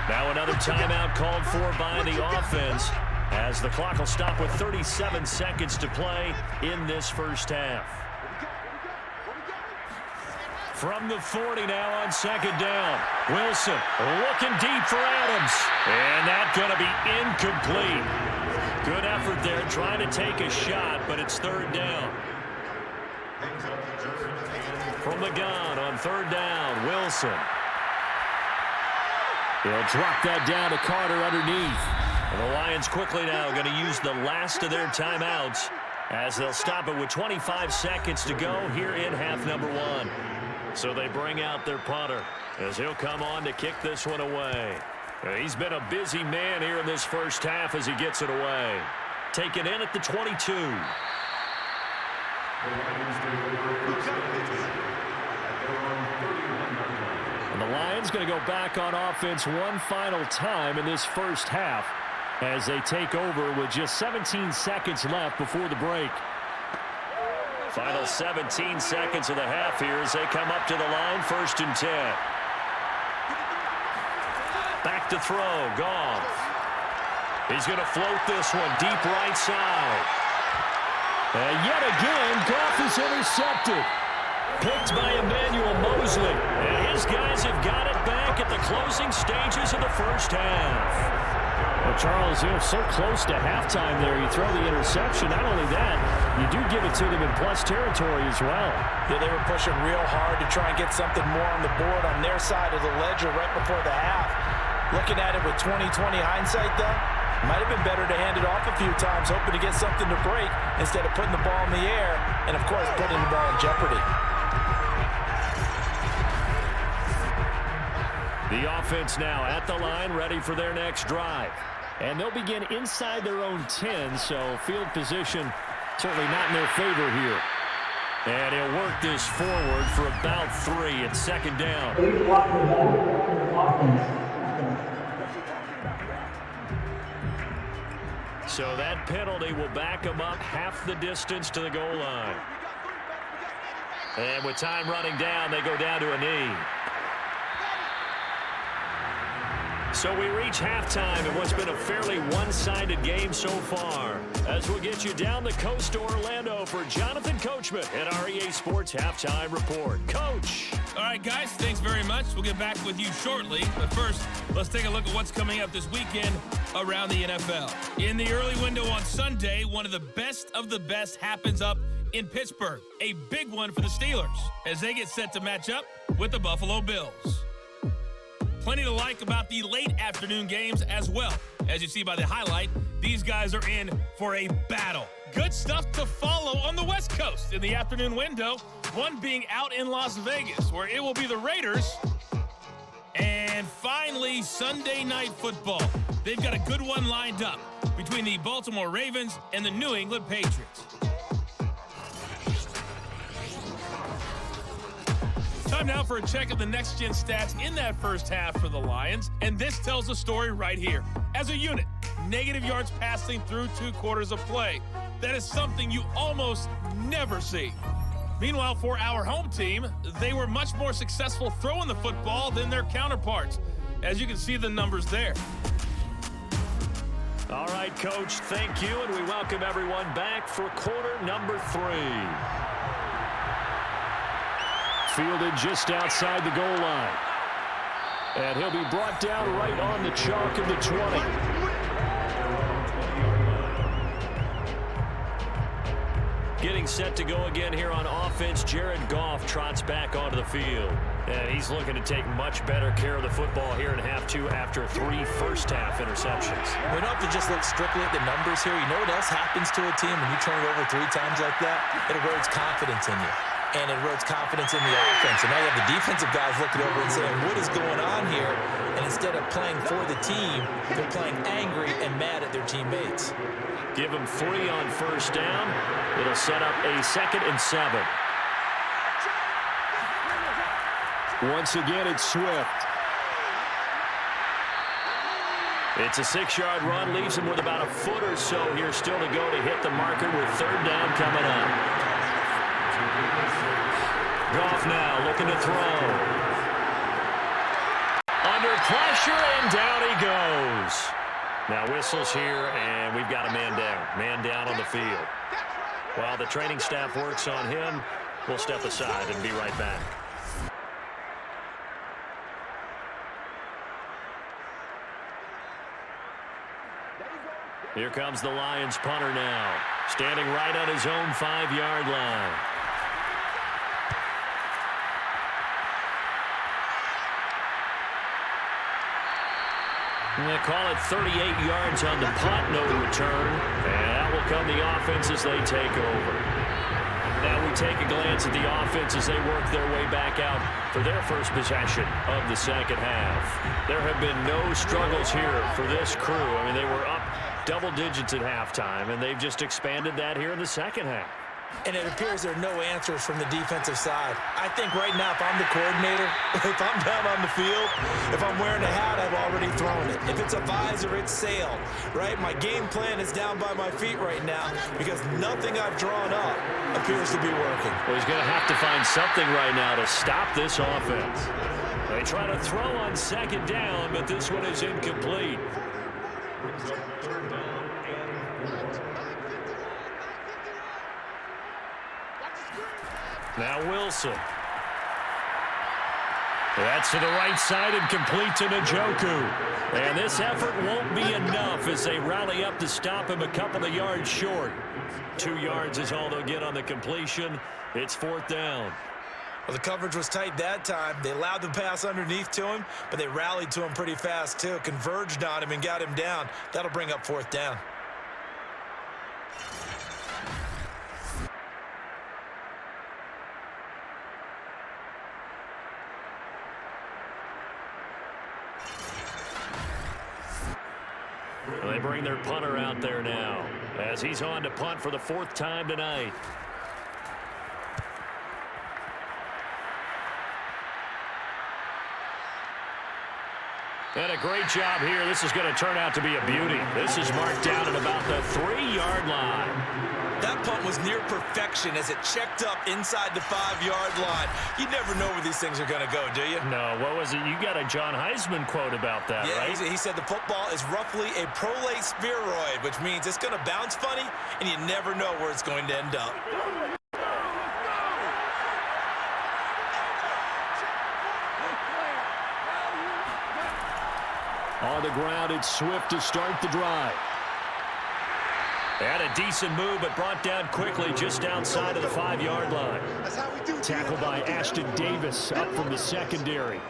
Now another timeout called for by the offense as the clock will stop with 37 seconds to play in this first half. From the 40 now on second down. Wilson looking deep for Adams. And that's going to be incomplete. Good effort there trying to take a shot, but it's third down. From the gun on third down, Wilson. They'll drop that down to Carter underneath. And the Lions quickly now going to use the last of their timeouts as they'll stop it with 25 seconds to go here in half number 1. So they bring out their punter as he'll come on to kick this one away. He's been a busy man here in this first half as he gets it away. Taken in at the 22. And the Lions going to go back on offense one final time in this first half as they take over with just 17 seconds left before the break. Final 17 seconds of the half here as they come up to the line, 1st and 10. Back to throw, Goff. He's going to float this one deep right side. And yet again, Goff is intercepted. Picked by Emmanuel Mosley. And his guys have got it back at the closing stages of the first half. Well, Charles, so close to halftime there. You throw the interception. Not only that, you do give it to them in plus territory as well. Yeah, they were pushing real hard to try and get something more on the board on their side of the ledger right before the half. Looking at it with 20/20 hindsight, though, might have been better to hand it off a few times, hoping to get something to break instead of putting the ball in the air and, of course, putting the ball in jeopardy. The offense now at the line, ready for their next drive. And they'll begin inside their own 10, so field position certainly not in their favor here. And he'll work this forward for about 3 at second down. So that penalty will back him up half the distance to the goal line. And with time running down, they go down to a knee. So we reach halftime in what's been a fairly one-sided game so far. As we'll get you down the coast to Orlando for Jonathan Coachman at our EA Sports Halftime Report. Coach. All right, guys, thanks very much. We'll get back with you shortly. But first, let's take a look at what's coming up this weekend around the NFL. In the early window on Sunday, one of the best happens up in Pittsburgh. A big one for the Steelers as they get set to match up with the Buffalo Bills. Plenty to like about the late afternoon games as well. As you see by the highlight, these guys are in for a battle. Good stuff to follow on the West Coast in the afternoon window. One being out in Las Vegas, where it will be the Raiders. And finally, Sunday Night Football. They've got a good one lined up between the Baltimore Ravens and the New England Patriots. Time now for a check of the next-gen stats in that first half for the Lions, and this tells the story right here. As a unit, negative yards passing through 2 quarters of play. That is something you almost never see. Meanwhile, for our home team, they were much more successful throwing the football than their counterparts, as you can see the numbers there. All right, Coach, thank you, and we welcome everyone back for quarter number 3. Fielded just outside the goal line. And he'll be brought down right on the chalk of the 20. getting set to go again here on offense. Jared Goff trots back onto the field. And he's looking to take much better care of the football here in half two after 3 first-half interceptions. We don't have to just look strictly at the numbers here. You know what else happens to a team when you turn it over 3 times like that? It erodes confidence in you. And it erodes confidence in the offense. And now you have the defensive guys looking over and saying, what is going on here? And instead of playing for the team, they're playing angry and mad at their teammates. Give them 3 on first down. It'll set up a 2nd and 7. Once again, it's Swift. It's a 6-yard run. Leaves him with about a foot or so here still to go to hit the marker with 3rd down coming up. Goff now looking to throw. Under pressure, and down he goes. Now whistles here, and we've got a man down. Man down on the field. While the training staff works on him, we'll step aside and be right back. Here comes the Lions punter now. Standing right on his own 5-yard line. And they call it 38 yards on the punt, no return. And that will come the offense as they take over. Now we take a glance at the offense as they work their way back out for their first possession of the second half. There have been no struggles here for this crew. I mean, they were up double digits at halftime, and they've just expanded that here in the second half. And it appears there are no answers from the defensive side. I think right now, if I'm the coordinator, if I'm down on the field, if I'm wearing a hat, I've already thrown it. If it's a visor, it's sailed, right? My game plan is down by my feet right now because nothing I've drawn up appears to be working. Well, he's going to have to find something right now to stop this offense. They try to throw on 2nd down, but this one is incomplete. Now Wilson. That's to the right side and complete to Njoku. And this effort won't be enough as they rally up to stop him a couple of yards short. 2 yards is all they'll get on the completion. It's 4th down. Well, the coverage was tight that time. They allowed the pass underneath to him, but they rallied to him pretty fast too. Converged on him and got him down. That'll bring up 4th down. They bring their punter out there now as he's on to punt for the 4th time tonight. And a great job here. This is going to turn out to be a beauty. This is marked down at about the 3-yard line. That punt was near perfection as it checked up inside the 5-yard line. You never know where these things are going to go, do you? No, what was it? You got a John Heisman quote about that, right? Yeah, he said the football is roughly a prolate spheroid, which means it's going to bounce funny, and you never know where it's going to end up. On the ground, it's Swift to start the drive. Had a decent move, but brought down quickly just outside of the 5-yard line. Tackled by Ashton Davis up from the secondary.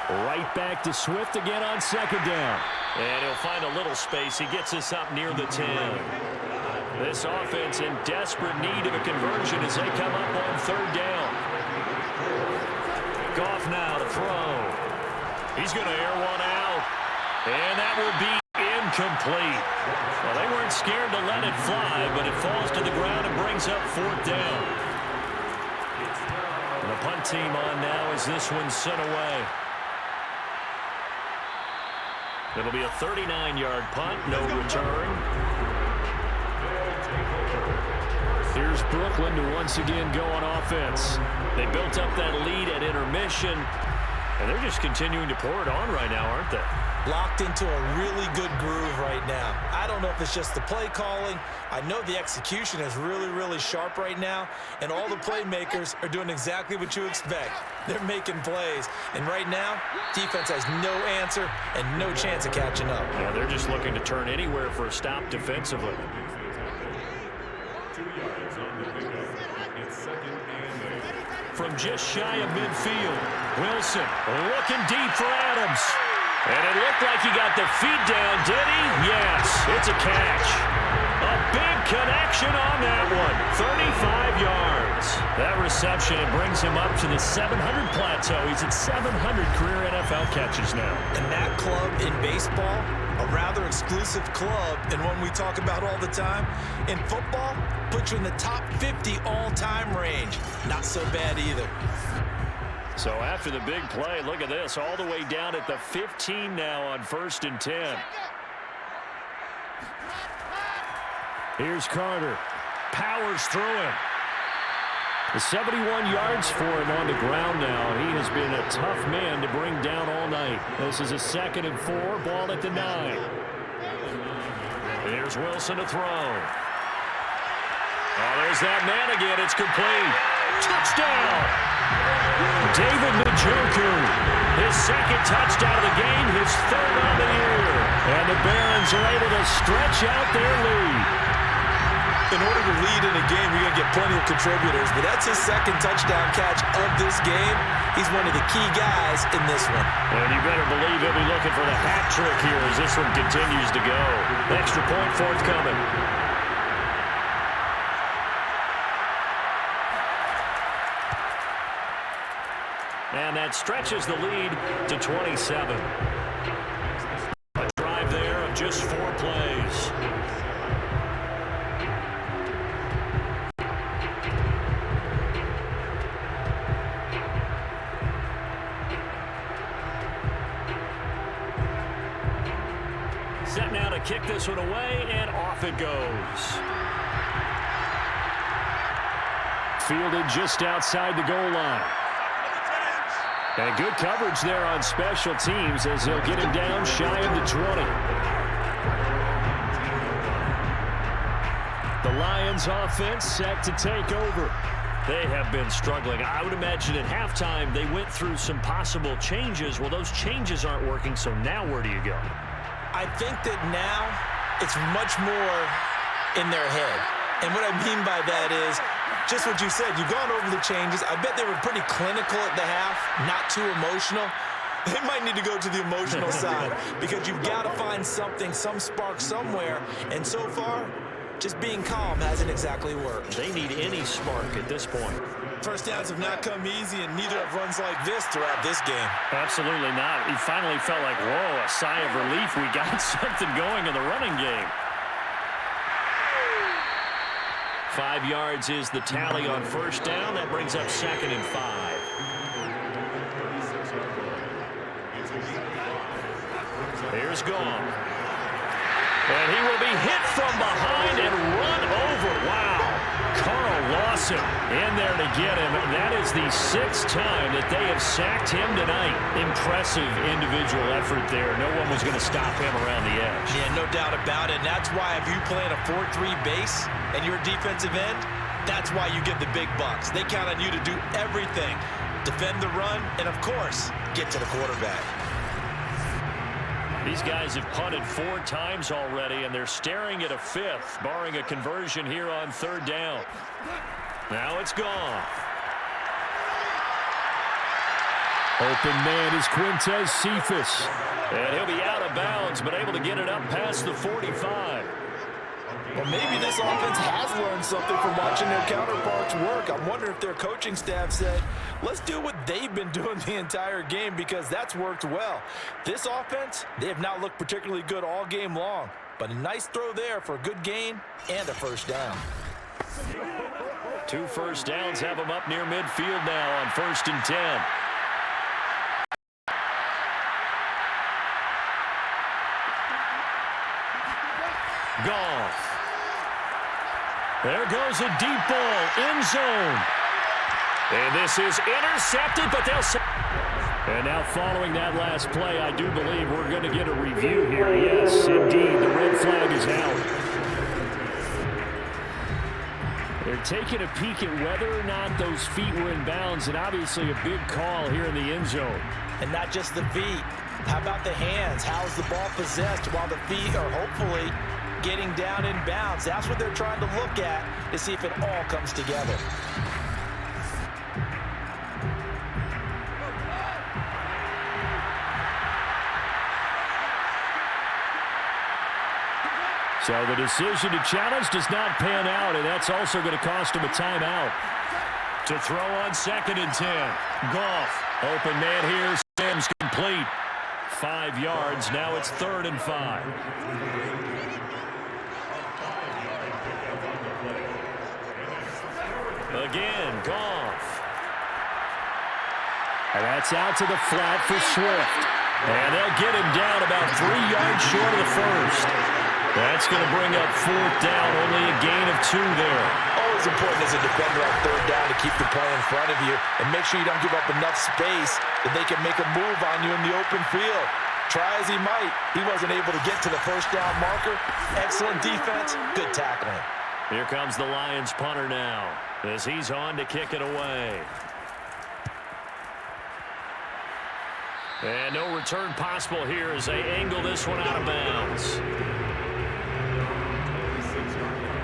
Right back to Swift again on 2nd down. And he'll find a little space. He gets us up near the 10. This offense in desperate need of a conversion as they come up on 3rd down. Goff now to throw. He's going to air one out. And that will be incomplete. Well, they weren't scared to let it fly, but it falls to the ground and brings up 4th down. And the punt team on now as this one's sent away. It'll be a 39-yard punt, no return. Here's Brooklyn to once again go on offense. They built up that lead at intermission, and they're just continuing to pour it on right now, aren't they? locked into a really good groove right now. I don't know if it's just the play calling. I know the execution is really, really sharp right now, and all the playmakers are doing exactly what you expect. They're making plays, and right now, defense has no answer and no chance of catching up. Yeah, they're just looking to turn anywhere for a stop defensively. 2 yards on the pickup. It's 2nd and 8. From just shy of midfield, Wilson looking deep for Adams. And it looked like he got the feet down, did he? Yes, it's a catch. A big connection on that one. 35 yards. That reception, it brings him up to the 700 plateau. He's at 700 career NFL catches now. And that club in baseball, a rather exclusive club, and one we talk about all the time. In football, puts you in the top 50 all-time range. Not so bad either. So after the big play, look at this, all the way down at the 15 now on 1st and 10. Here's Carter. Powers through him. The 71 yards for him on the ground now. He has been a tough man to bring down all night. This is a 2nd and 4, ball at the 9. Here's Wilson to throw. Oh, there's that man again. It's complete. Touchdown! David Njoku, his 2nd touchdown of the game, his 3rd on the year. And the Barons are able to stretch out their lead. In order to lead in a game, you're going to get plenty of contributors, but that's his 2nd touchdown catch of this game. He's one of the key guys in this one. And you better believe he'll be looking for the hat trick here as this one continues to go. Extra point forthcoming. And that stretches the lead to 27. A drive there of just 4 plays. Set now to kick this one away, and off it goes. Fielded just outside the goal line. And good coverage there on special teams as they'll get him down shy of the 20. The Lions offense set to take over. They have been struggling. I would imagine at halftime they went through some possible changes. Well, those changes aren't working, so now where do you go? I think that now it's much more in their head. And what I mean by that is, just what you said, you've gone over the changes. I bet they were pretty clinical at the half, not too emotional. They might need to go to the emotional side because you've got to find something, some spark somewhere. And so far, just being calm hasn't exactly worked. They need any spark at this point. First downs have not come easy, and neither have runs like this throughout this game. Absolutely not. He finally felt like, whoa, a sigh of relief. We got something going in the running game. 5 yards is the tally on 1st down. That brings up 2nd and 5. Here's Goff. And he will be hit from behind and run over. Wow. Carl Lawson in there to get him. That is the 6th time that they have sacked him tonight. Impressive individual effort there. No one was going to stop him around the edge. Yeah, no doubt about it. And that's why if you play in a 4-3 base and you're a defensive end, that's why you get the big bucks. They count on you to do everything. Defend the run and, of course, get to the quarterback. These guys have punted 4 times already, and they're staring at a 5th, barring a conversion here on 3rd down. Now it's gone. Open man is Quintez Cephas. And he'll be out of bounds, but able to get it up past the 45. Well, maybe this offense has learned something from watching their counterparts work. I'm wondering if their coaching staff said, let's do what they've been doing the entire game because that's worked well. This offense, they have not looked particularly good all game long, but a nice throw there for a good gain and a 1st down. 2 first downs have them up near midfield now on 1st and 10. Goff. There goes a deep ball, end zone. And this is intercepted, but they'll say And now following that last play, I do believe we're going to get a review here. Yes, indeed, the red flag is out. They're taking a peek at whether or not those feet were in bounds, and obviously a big call here in the end zone. And not just the feet. How about the hands? How's the ball possessed while the feet are hopefully getting down in bounds? That's what they're trying to look at to see if it all comes together. So the decision to challenge does not pan out, and that's also going to cost him a timeout. To throw on 2nd and 10. Goff. Open man here. Sam's complete. 5 yards. Now it's 3rd and 5. Again, Goff. And that's out to the flat for Swift. And they'll get him down about 3 yards short of the first. That's going to bring up 4th down, only a gain of 2 there. Always important as a defender on 3rd down to keep the play in front of you and make sure you don't give up enough space that they can make a move on you in the open field. Try as he might, he wasn't able to get to the 1st down marker. Excellent defense, good tackling. Here comes the Lions punter now as he's on to kick it away. And no return possible here as they angle this one out of bounds.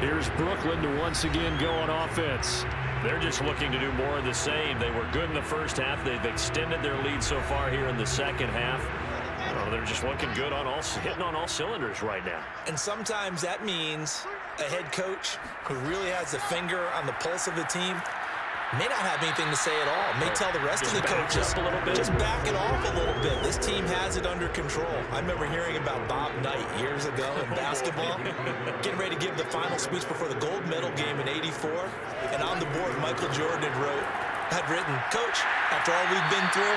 Here's Brooklyn to once again go on offense. They're just looking to do more of the same. They were good in the first half. They've extended their lead so far here in the second half. They're just looking good on hitting on all cylinders right now. And sometimes that means a head coach who really has a finger on the pulse of the team may not have anything to say at all. May tell the rest of the coaches, just back it off a little bit. This team has it under control. I remember hearing about Bob Knight years ago in basketball, getting ready to give the final speech before the gold medal game in '84. And on the board, Michael Jordan had written, "Coach, after all we've been through,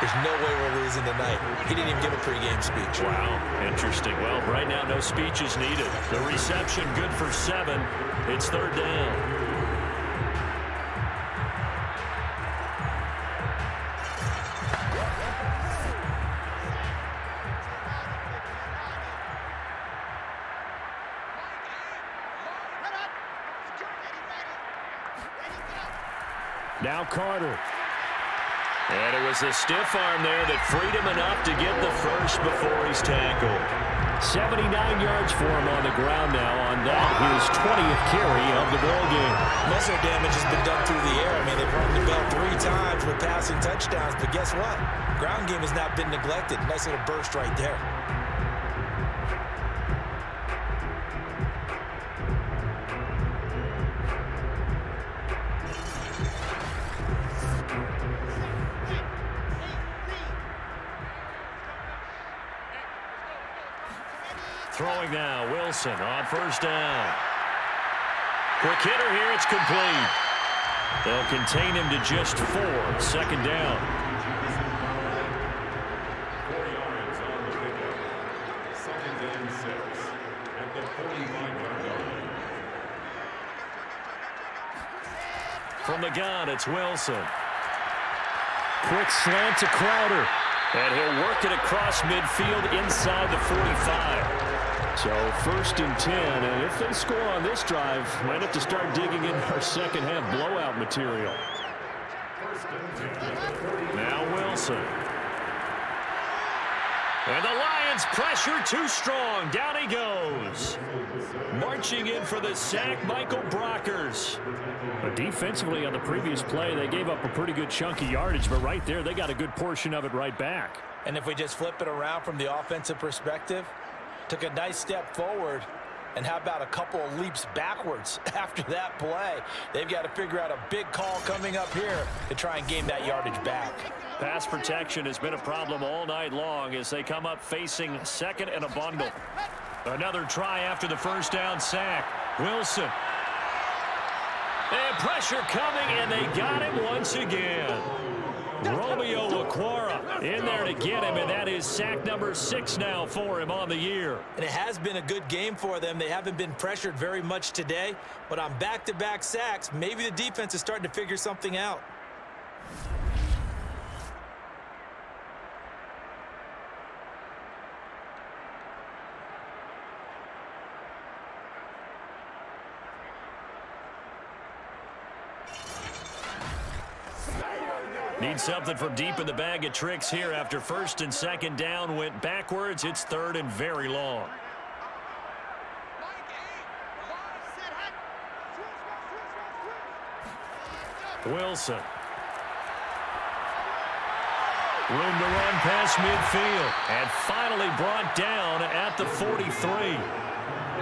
there's no way we're losing tonight." He didn't even give a pregame speech. Wow, interesting. Well, right now, no speech is needed. The reception good for 7. It's 3rd down. Now Carter. And it was a stiff arm there that freed him enough to get the first before he's tackled. 79 yards for him on the ground now on that, his 20th carry of the ball game. Most of the damage has been done through the air. I mean, they've rung the bell 3 times with passing touchdowns, but guess what? Ground game has not been neglected. Nice little burst right there. Throwing now, Wilson on 1st down. Quick hitter here, it's complete. They'll contain him to just 4, 2nd down. 4 yards on the pickup. 2nd and 6 at the 45-yard line. From the gun, it's Wilson. Quick slant to Crowder. And he'll work it across midfield inside the 45. So 1st and 10, and if they score on this drive, might have to start digging in our second half blowout material. Now Wilson. And the Lions pressure too strong. Down he goes. Marching in for the sack, Michael Brockers. But defensively on the previous play, they gave up a pretty good chunk of yardage, but right there, they got a good portion of it right back. And if we just flip it around from the offensive perspective, took a nice step forward, and how about a couple of leaps backwards after that play? They've got to figure out a big call coming up here to try and gain that yardage back. Pass protection has been a problem all night long as they come up facing 2nd and a bundle. Another try after the 1st down sack. Wilson. And pressure coming, and they got him once again. Romeo Okwara in there to get him, and that is sack number 6 now for him on the year. And it has been a good game for them. They haven't been pressured very much today, but on back-to-back sacks, maybe the defense is starting to figure something out. Need something from deep in the bag of tricks here after first and second down went backwards. It's third and very long. Wilson. Room to run past midfield. And finally brought down at the 43.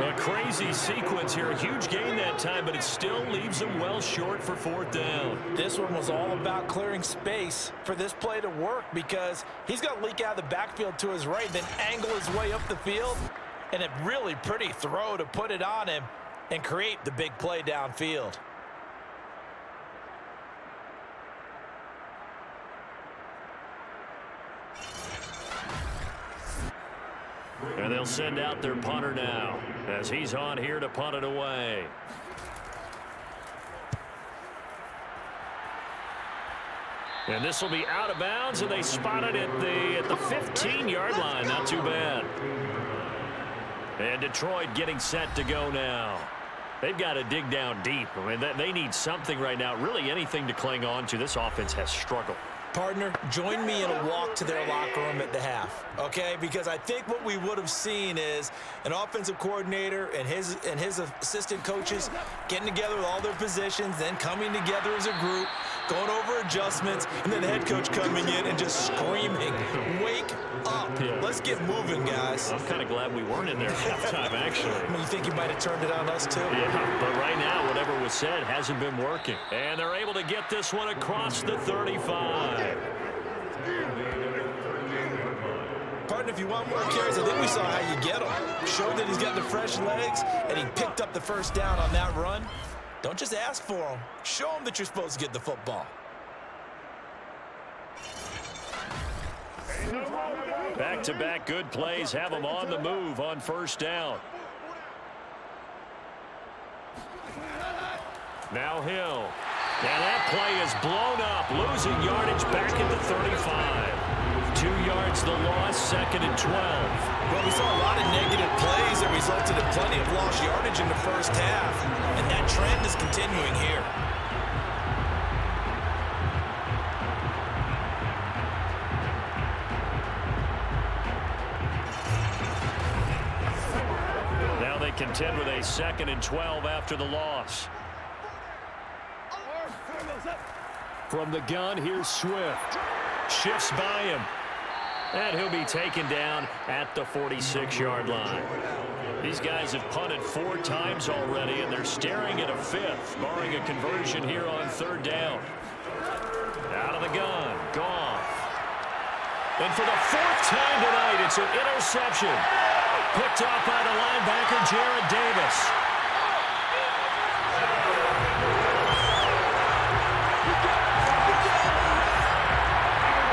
A crazy sequence here. A huge gain that time, but it still leaves him well short for fourth down. This one was all about clearing space for this play to work because he's going to leak out of the backfield to his right, then angle his way up the field. And a really pretty throw to put it on him and create the big play downfield. And they'll send out their punter now as he's on here to punt it away. And this will be out of bounds, and they spot it at the 15-yard line. Not too bad. And Detroit getting set to go now. They've got to dig down deep. I mean, they need something right now, really anything to cling on to. This offense has struggled. Partner, join me in a walk to their locker room at the half, okay? Because I think what we would have seen is an offensive coordinator and his assistant coaches getting together with all their positions, then coming together as a group, going over adjustments, and then the head coach coming in and just screaming, "Wake up. Yeah. Let's get moving, guys." I'm kind of glad we weren't in there at halftime, actually. I mean, you think you might have turned it on us, too? Yeah, but right now, whatever was said hasn't been working. And they're able to get this one across the 35. Partner, if you want more carries, I think we saw how you get him. Showed that he's got the fresh legs, and he picked up the first down on that run. Don't just ask for him. Show him that you're supposed to get the football. Back-to-back good plays have them on the move on first down. Now Hill. And that play is blown up, losing yardage back at the 35. 2 yards the loss, second and 12. Well, we saw a lot of negative plays that resulted in plenty of lost yardage in the first half, and that trend is continuing here. Now they contend with a second and 12 after the loss. From the gun, here's Swift. Shifts by him. And he'll be taken down at the 46-yard line. These guys have punted 4 times already, and they're staring at a 5th, barring a conversion here on third down. Out of the gun, Goff. And for the 4th time tonight, it's an interception. Picked off by the linebacker, Jared Davis.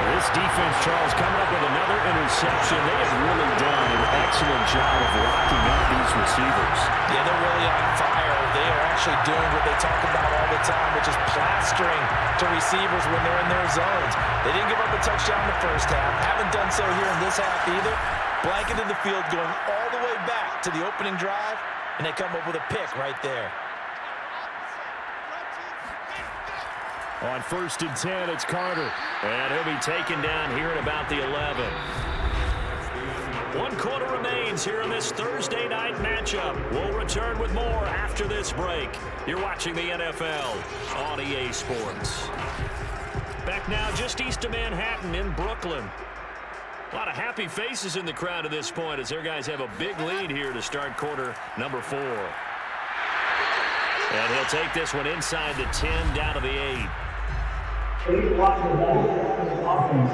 This defense, Charles, coming up with another interception. They have really done an excellent job of locking up these receivers. Yeah, they're really on fire. They are actually doing what they talk about all the time, which is plastering to receivers when they're in their zones. They didn't give up a touchdown in the first half. Haven't done so here in this half either. Blanketed the field, going all the way back to the opening drive, and they come up with a pick right there. On first and 10, it's Carter. And he'll be taken down here at about the 11. 1 quarter remains here in this Thursday night matchup. We'll return with more after this break. You're watching the NFL on EA Sports. Back now just east of Manhattan in Brooklyn. A lot of happy faces in the crowd at this point as their guys have a big lead here to start quarter number 4. And he'll take this one inside the 10 down to the 8. Please watch the ball offense.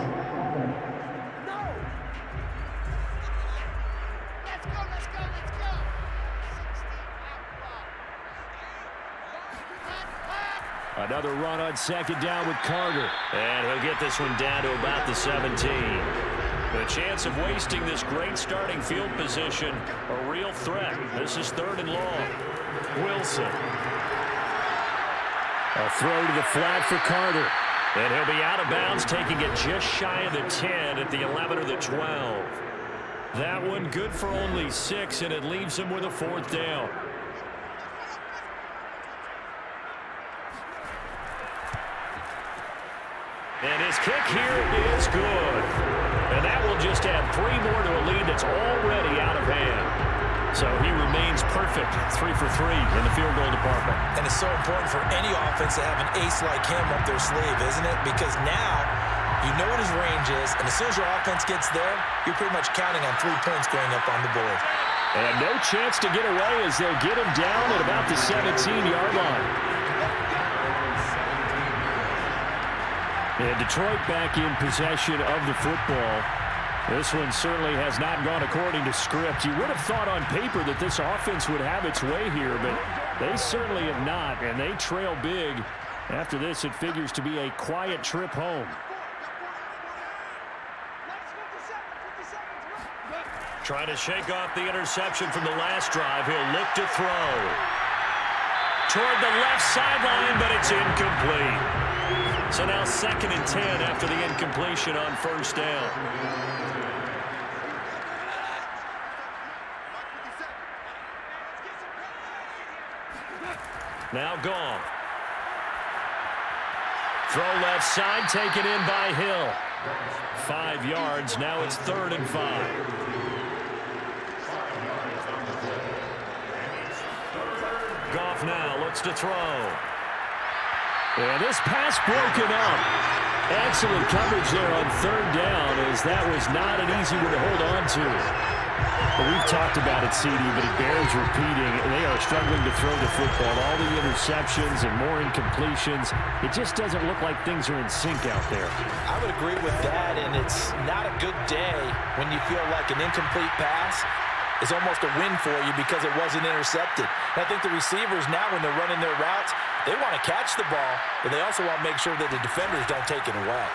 Another run on second down with Carter. And he'll get this one down to about the 17. The chance of wasting this great starting field position, a real threat. This is third and long. Wilson. A throw to the flat for Carter. And he'll be out of bounds, taking it just shy of the 10 at the 11 or the 12. That one good for only 6, and it leaves him with a 4th down. And his kick here is good. And that will just add 3 more to a lead that's already out of hand. So he remains perfect, 3 for 3 in the field goal department. And it's so important for any offense to have an ace like him up their sleeve, isn't it? Because now you know what his range is, and as soon as your offense gets there, you're pretty much counting on 3 points going up on the board. And no chance to get away as they'll get him down at about the 17-yard line. And Detroit back in possession of the football. This one certainly has not gone according to script. You would have thought on paper that this offense would have its way here, but they certainly have not, and they trail big. After this, it figures to be a quiet trip home. Trying to shake off the interception from the last drive. He'll look to throw. Toward the left sideline, but it's incomplete. So now 2nd and 10 after the incompletion on first down. Now gone. Throw left side, taken in by Hill. 5 yards, now it's 3rd and 5. Goff now looks to throw. And this pass broken up. Excellent coverage there on 3rd down, as that was not an easy one to hold on to. But we've talked about it, CD, but it bears repeating. They are struggling to throw the football. All the interceptions and more incompletions. It just doesn't look like things are in sync out there. I would agree with that, and it's not a good day when you feel like an incomplete pass is almost a win for you because it wasn't intercepted. And I think the receivers now, when they're running their routes, they want to catch the ball, but they also want to make sure that the defenders don't take it away.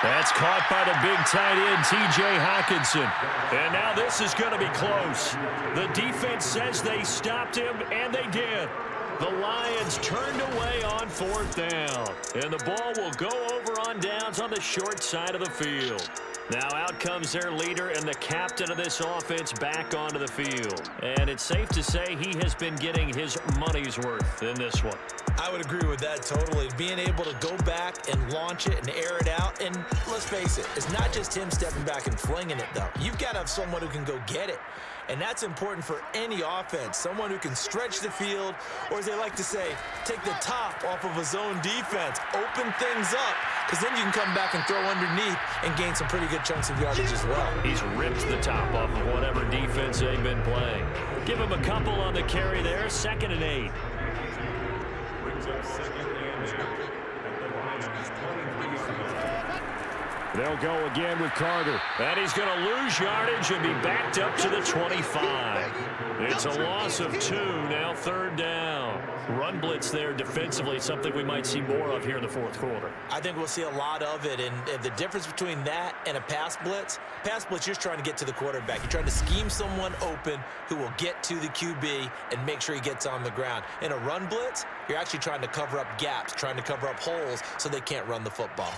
That's caught by the big tight end, T.J. Hockenson. And now this is going to be close. The defense says they stopped him, and they did. The Lions turned away on 4th down. And the ball will go over on downs on the short side of the field. Now out comes their leader and the captain of this offense back onto the field. And it's safe to say he has been getting his money's worth in this one. I would agree with that totally. Being able to go back and launch it and air it out. And let's face it, it's not just him stepping back and flinging it, though. You've got to have someone who can go get it. And that's important for any offense. Someone who can stretch the field, or as they like to say, take the top off of a zone defense, open things up, because then you can come back and throw underneath and gain some pretty good chunks of yardage as well. He's ripped the top off of whatever defense they've been playing. Give him a couple on the carry there, 2nd and 8. Brings up 2nd and 8 at the Lions' 23-yard line. They'll go again with Carter. And he's going to lose yardage and be backed up to the 25. It's a loss of 2, now 3rd down. Run blitz there defensively, something we might see more of here in the 4th quarter. I think we'll see a lot of it, and the difference between that and a pass blitz, you're just trying to get to the quarterback. You're trying to scheme someone open who will get to the QB and make sure he gets on the ground. In a run blitz, you're actually trying to cover up gaps, trying to cover up holes so they can't run the football.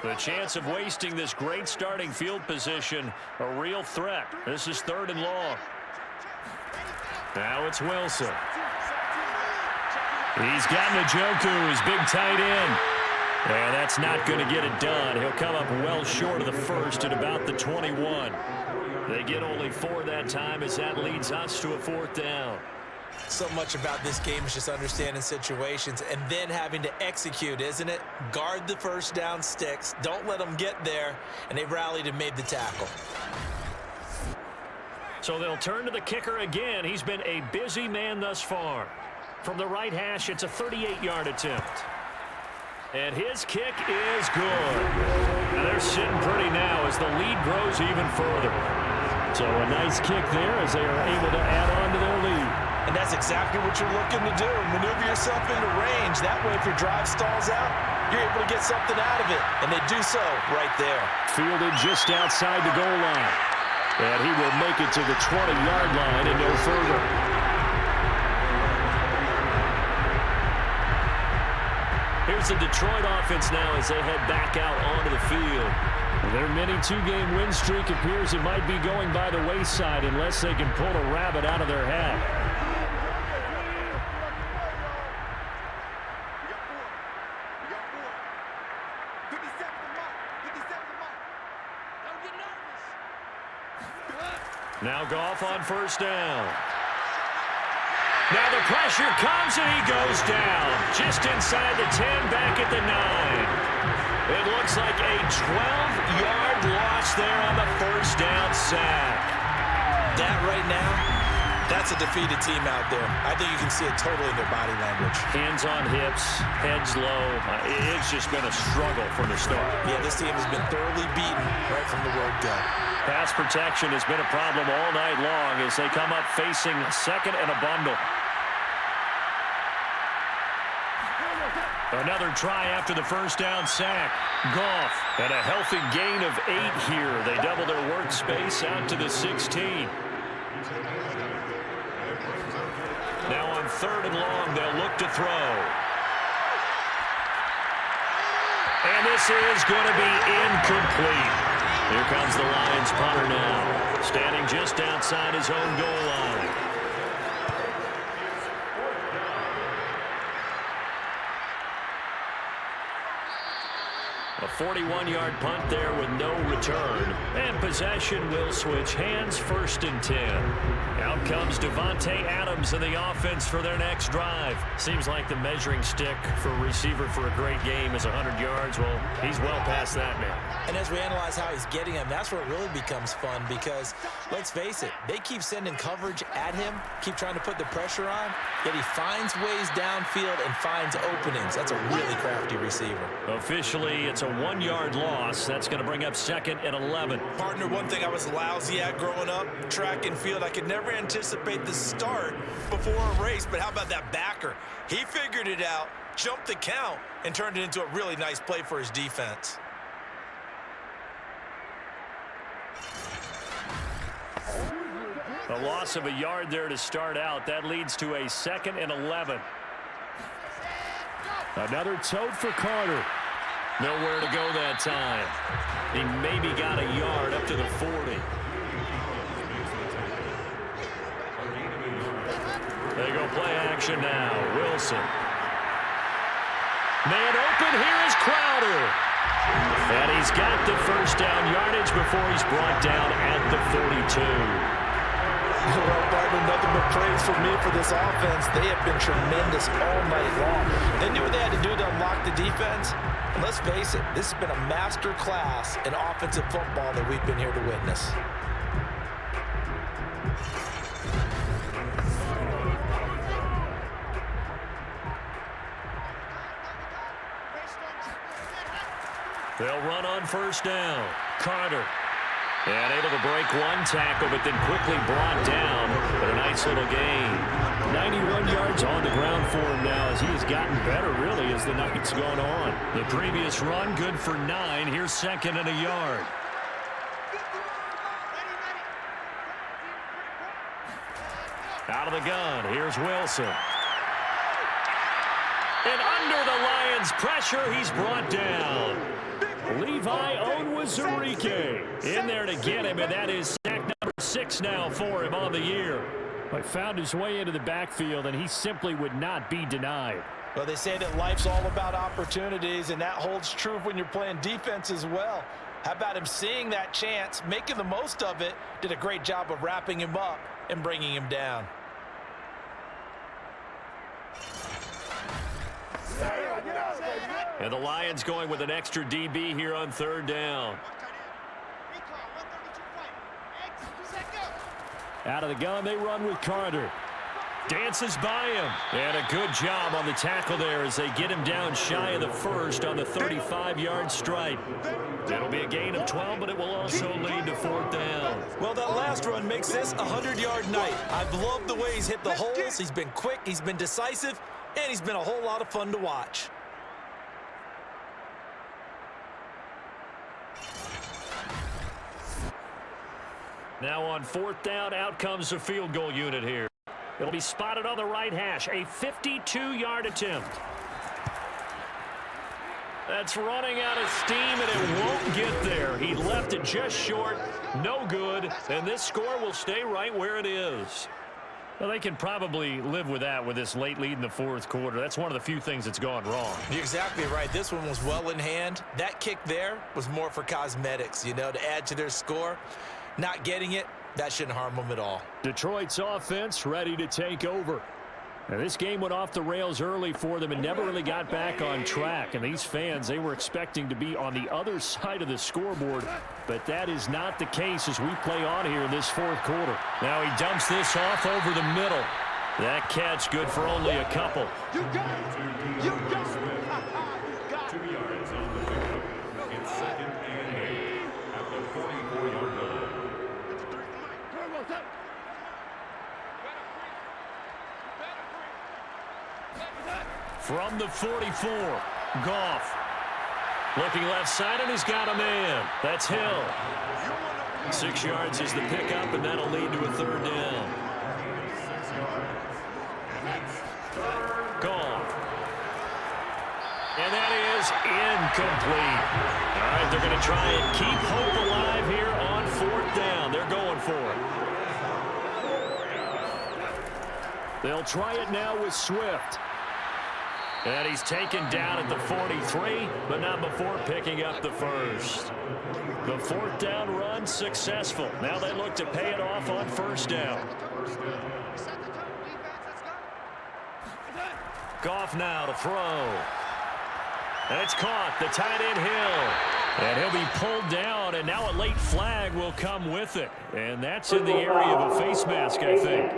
The chance of wasting this great starting field position, a real threat. This is 3rd and long. Now it's Wilson. He's got Njoku, his big tight end. And that's not going to get it done. He'll come up well short of the first at about the 21. They get only 4 that time as that leads us to a 4th down. So much about this game is just understanding situations and then having to execute, isn't it? Guard the first down sticks. Don't let them get there. And they rallied and made the tackle. So they'll turn to the kicker again. He's been a busy man thus far. From the right hash, it's a 38-yard attempt. And his kick is good. Now they're sitting pretty now as the lead grows even further. So a nice kick there as they are able to add on to their lead. And that's exactly what you're looking to do. Maneuver yourself into range. That way, if your drive stalls out, you're able to get something out of it. And they do so right there. Fielded just outside the goal line. And he will make it to the 20-yard line and no further. Here's the Detroit offense now as they head back out onto the field. Their mini 2-game win streak appears it might be going by the wayside unless they can pull a rabbit out of their hat. Now Goff on first down. Now the pressure comes and he goes down. Just inside the 10, back at the 9. It looks like a 12-yard loss there on the first down sack. That right now, that's a defeated team out there. I think you can see it totally in their body language. Hands on hips, heads low. It's just been a struggle from the start. Yeah, this team has been thoroughly beaten right from the word go. Pass protection has been a problem all night long as they come up facing second and a bundle. Another try after the first down sack. Goff and a healthy gain of 8 here. They double their workspace out to the 16. Now on 3rd and long, they'll look to throw. And this is going to be incomplete. Here comes the Lions punter now, standing just outside his own goal line. A 41-yard punt there with no return. And possession will switch hands, 1st and 10. Out comes Devontae Adams in the offense for their next drive. Seems like the measuring stick for a receiver for a great game is 100 yards. Well, he's well past that now. And as we analyze how he's getting him, that's where it really becomes fun because, let's face it, they keep sending coverage at him, keep trying to put the pressure on, yet he finds ways downfield and finds openings. That's a really crafty receiver. Officially, it's a 1-yard loss. That's going to bring up 2nd and 11. Partner, one thing I was lousy at growing up, track and field, I could never anticipate the start before a race, but how about that backer? He figured it out, jumped the count, and turned it into a really nice play for his defense. A loss of a yard there to start out. That leads to a 2nd and 11. Another tote for Carter. Nowhere to go that time. He maybe got a yard up to the 40. They go play action now. Wilson. Man open, here is Crowder. And he's got the first down yardage before he's brought down at the 42. Well, partner, nothing but praise for me for this offense. They have been tremendous all night long. They knew what they had to do to unlock the defense. And let's face it, this has been a master class in offensive football that we've been here to witness. They'll run on first down. Carter. And able to break one tackle, but then quickly brought down. But a nice little gain. 91 yards on the ground for him now as he has gotten better, really, as the night's gone on. The previous run, good for 9. Here's 2nd and a yard. Out of the gun, here's Wilson. And under the Lions' pressure, he's brought down. Levi Onwuzurike in there to get him, and that is sack number 6 now for him on the year. But found his way into the backfield, and he simply would not be denied. Well, they say that life's all about opportunities, and that holds true when you're playing defense as well. How about him seeing that chance, making the most of it, did a great job of wrapping him up and bringing him down. And the Lions going with an extra DB here on 3rd down. Out of the gun, they run with Carter. Dances by him. And a good job on the tackle there as they get him down shy of the 1st on the 35-yard strike. It'll be a gain of 12, but it will also lead to 4th down. Well, that last run makes this a 100-yard night. I've loved the way he's hit the holes. He's been quick, he's been decisive, and he's been a whole lot of fun to watch. Now on 4th down, out comes the field goal unit here. It'll be spotted on the right hash. A 52-yard attempt. That's running out of steam, and it won't get there. He left it just short. No good. And this score will stay right where it is. Well, they can probably live with that with this late lead in the 4th quarter. That's one of the few things that's gone wrong. You're exactly right. This one was well in hand. That kick there was more for cosmetics, you know, to add to their score. Not getting it That shouldn't harm them at all. Detroit's offense ready to take over. Now, this game went off the rails early for them and never really got back on track. And these fans, they were expecting to be on the other side of the scoreboard. But that is not the case as we play on here in this fourth quarter. Now he dumps this off over the middle. That catch good for only a couple. You got it. You got it. 2 yards on the pickup. It's 2nd and 8 at the 44-yard line. From the 44, Goff. Looking left side, and he's got a man. That's Hill. 6 yards is the pickup, and that'll lead to a 3rd down. Goff. And that is incomplete. All right, they're going to try and keep hope alive here on 4th down. They're going for it. They'll try it now with Swift. And he's taken down at the 43, but not before picking up the first. The 4th down run successful. Now they look to pay it off on 1st down. Goff now to throw. And it's caught. The tight end Hill. And he'll be pulled down, and now a late flag will come with it. And that's in the area of a face mask, I think.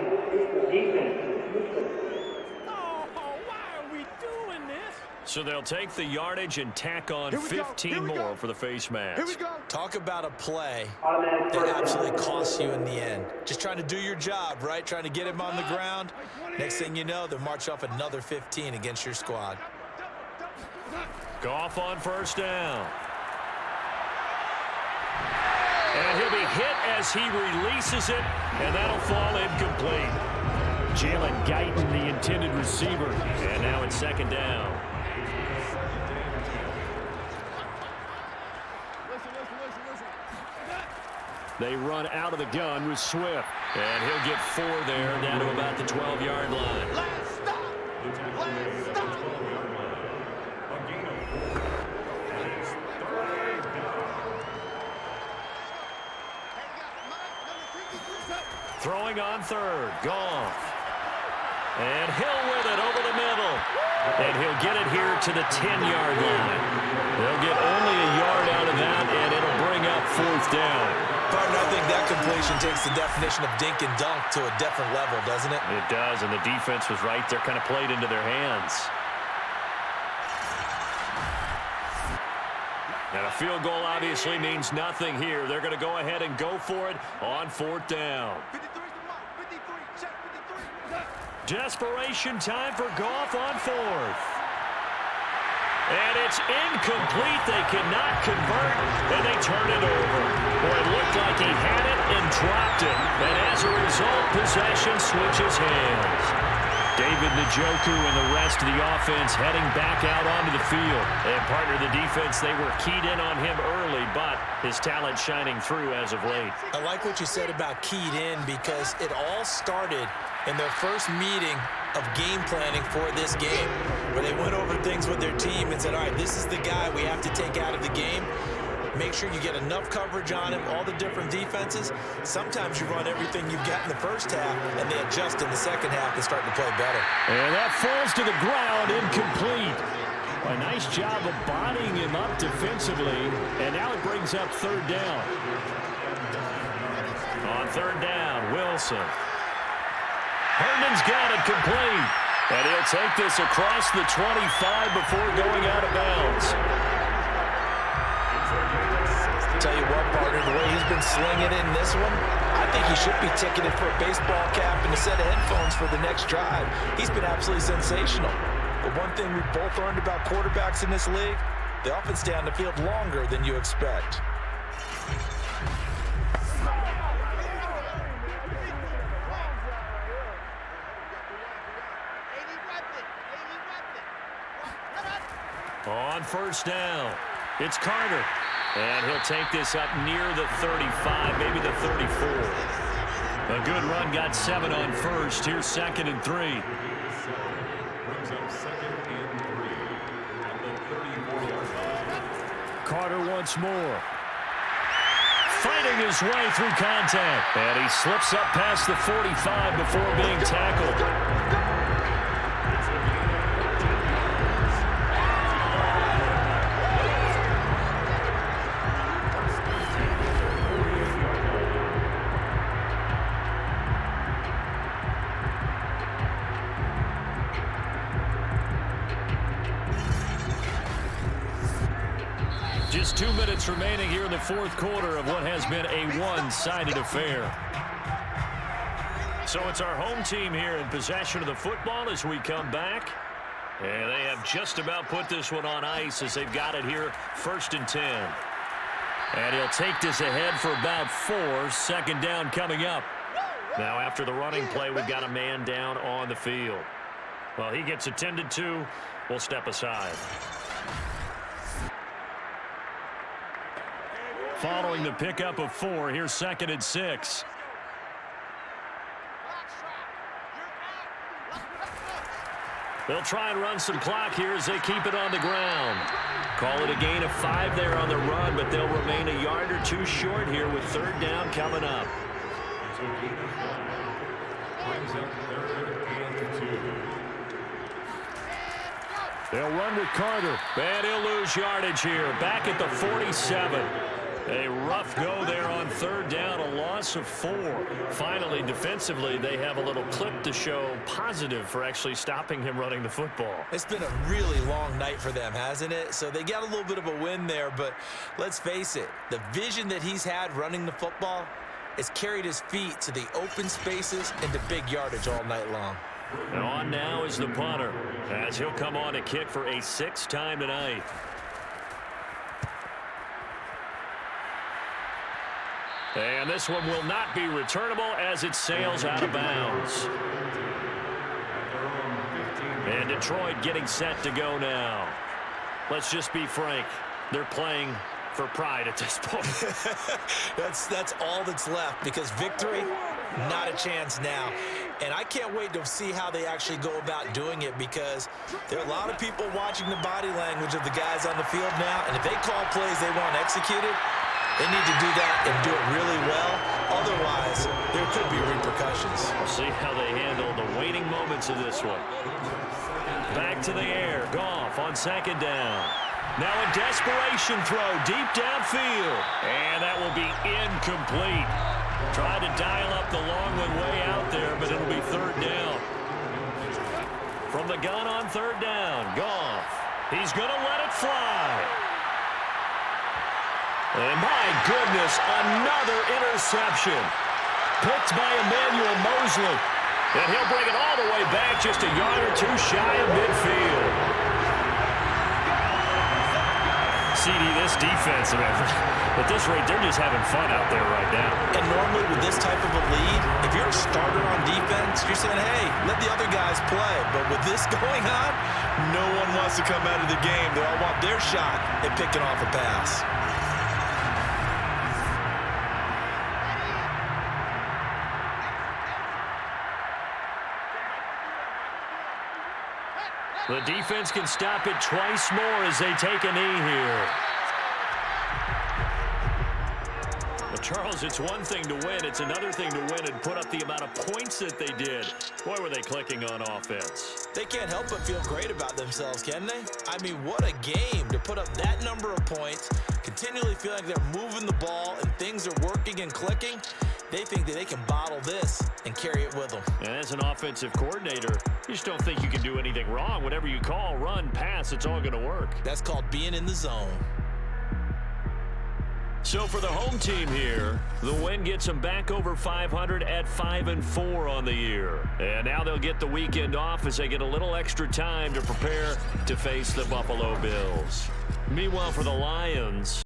So they'll take the yardage and tack on 15 more for the face mask. Talk about a play that absolutely costs you in the end. Just trying to do your job, right? Trying to get him on the ground. Next thing you know, they'll march off another 15 against your squad. Goff on 1st down. And he'll be hit as he releases it, and that'll fall incomplete. Jalen Guyton, the intended receiver. And now it's 2nd down. They run out of the gun with Swift. And he'll get 4 there, down to about the 12-yard line. Last stop. A gain of 4. And it's 3rd down. Throwing on 3rd. Goff. And Hill with it over the middle. And he'll get it here to the 10-yard line. They'll get only a yard out of that, and it'll bring up 4th down. Partner, I think that completion takes the definition of dink and dunk to a different level, doesn't it? It does, and the defense was right there, kind of played into their hands. And a field goal obviously means nothing here. They're going to go ahead and go for it on 4th down. Desperation time for Goff on 4th. And it's incomplete. They cannot convert, and they turn it over. Boy, it looked like he had it and dropped it. And as a result, possession switches hands. David Njoku and the rest of the offense heading back out onto the field. And partner, the defense, they were keyed in on him early, but his talent shining through as of late. I like what you said about keyed in because it all started in their first meeting of game planning for this game, where they went over things with their team and said, all right, this is the guy we have to take out of the game. Make sure you get enough coverage on him, all the different defenses. Sometimes you run everything you've got in the first half, and they adjust in the second half and start to play better. And that falls to the ground, incomplete. A nice job of bodying him up defensively, and now it brings up 3rd down. On 3rd down, Wilson. Herndon's got it complete. And he'll take this across the 25 before going out of bounds. Tell you what, partner, the way he's been slinging it in this one, I think he should be ticketed for a baseball cap and a set of headphones for the next drive. He's been absolutely sensational. But one thing we've both learned about quarterbacks in this league, they often stay on the field longer than you expect. On 1st down, it's Carter. And he'll take this up near the 35, maybe the 34. A good run, got 7 on 1st. Here's 2nd and 3. Brings up 2nd and 3 at the 34-yard line. Carter once more. fighting his way through contact. And he slips up past the 45 before being tackled. Just 2 minutes remaining here in the fourth quarter of what has been a one-sided affair. So it's our home team here in possession of the football as we come back. And they have just about put this one on ice as they've got it here, 1st and 10. And he'll take this ahead for about 4, second down coming up. Now after the running play, we've got a man down on the field. Well, he gets attended to. We'll step aside. Following the pickup of 4, here's 2nd and 6. They'll try and run some clock here as they keep it on the ground. Call it a gain of 5 there on the run, but they'll remain a yard or 2 short here with 3rd down coming up. They'll run with Carter. And he'll lose yardage here. Back at the 47. A rough go there on 3rd down, a loss of 4. Finally, defensively, they have a little clip to show positive for actually stopping him running the football. It's been a really long night for them, hasn't it? So they got a little bit of a win there, but let's face it, the vision that he's had running the football has carried his feet to the open spaces and to big yardage all night long. And on now is the punter, as he'll come on to kick for a 6th time tonight. And this one will not be returnable as it sails out of bounds. And Detroit getting set to go now. Let's just be frank. They're playing for pride at this point. That's all that's left, because victory, not a chance now. And I can't wait to see how they actually go about doing it, because there are a lot of people watching the body language of the guys on the field now, and if they call plays they want executed, they need to do that and do it really well. Otherwise, there could be repercussions. We'll see how they handle the waiting moments of this one. Back to the air. Goff on 2nd down. Now a desperation throw deep downfield. And that will be incomplete. Tried to dial up the long one way out there, but it'll be 3rd down. From the gun on 3rd down, Goff. He's going to let it fly. And my goodness, another interception. Picked by Emmanuel Mosley. And he'll bring it all the way back, just a yard or 2 shy of midfield. CD, this defense, at this rate, they're just having fun out there right now. And normally with this type of a lead, if you're a starter on defense, you're saying, hey, let the other guys play. But with this going on, no one wants to come out of the game. They all want their shot at picking off a pass. The defense can stop it twice more as they take a knee here. Well, Charles, it's one thing to win. It's another thing to win and put up the amount of points that they did. Boy, were they clicking on offense. They can't help but feel great about themselves, can they? I mean, what a game to put up that number of points, continually feel like they're moving the ball and things are working and clicking. They think that they can bottle this and carry it with them. And as an offensive coordinator, you just don't think you can do anything wrong. Whatever you call, run, pass, it's all going to work. That's called being in the zone. So for the home team here, the win gets them back over 500 at 5-4 on the year. And now they'll get the weekend off as they get a little extra time to prepare to face the Buffalo Bills. Meanwhile, for the Lions,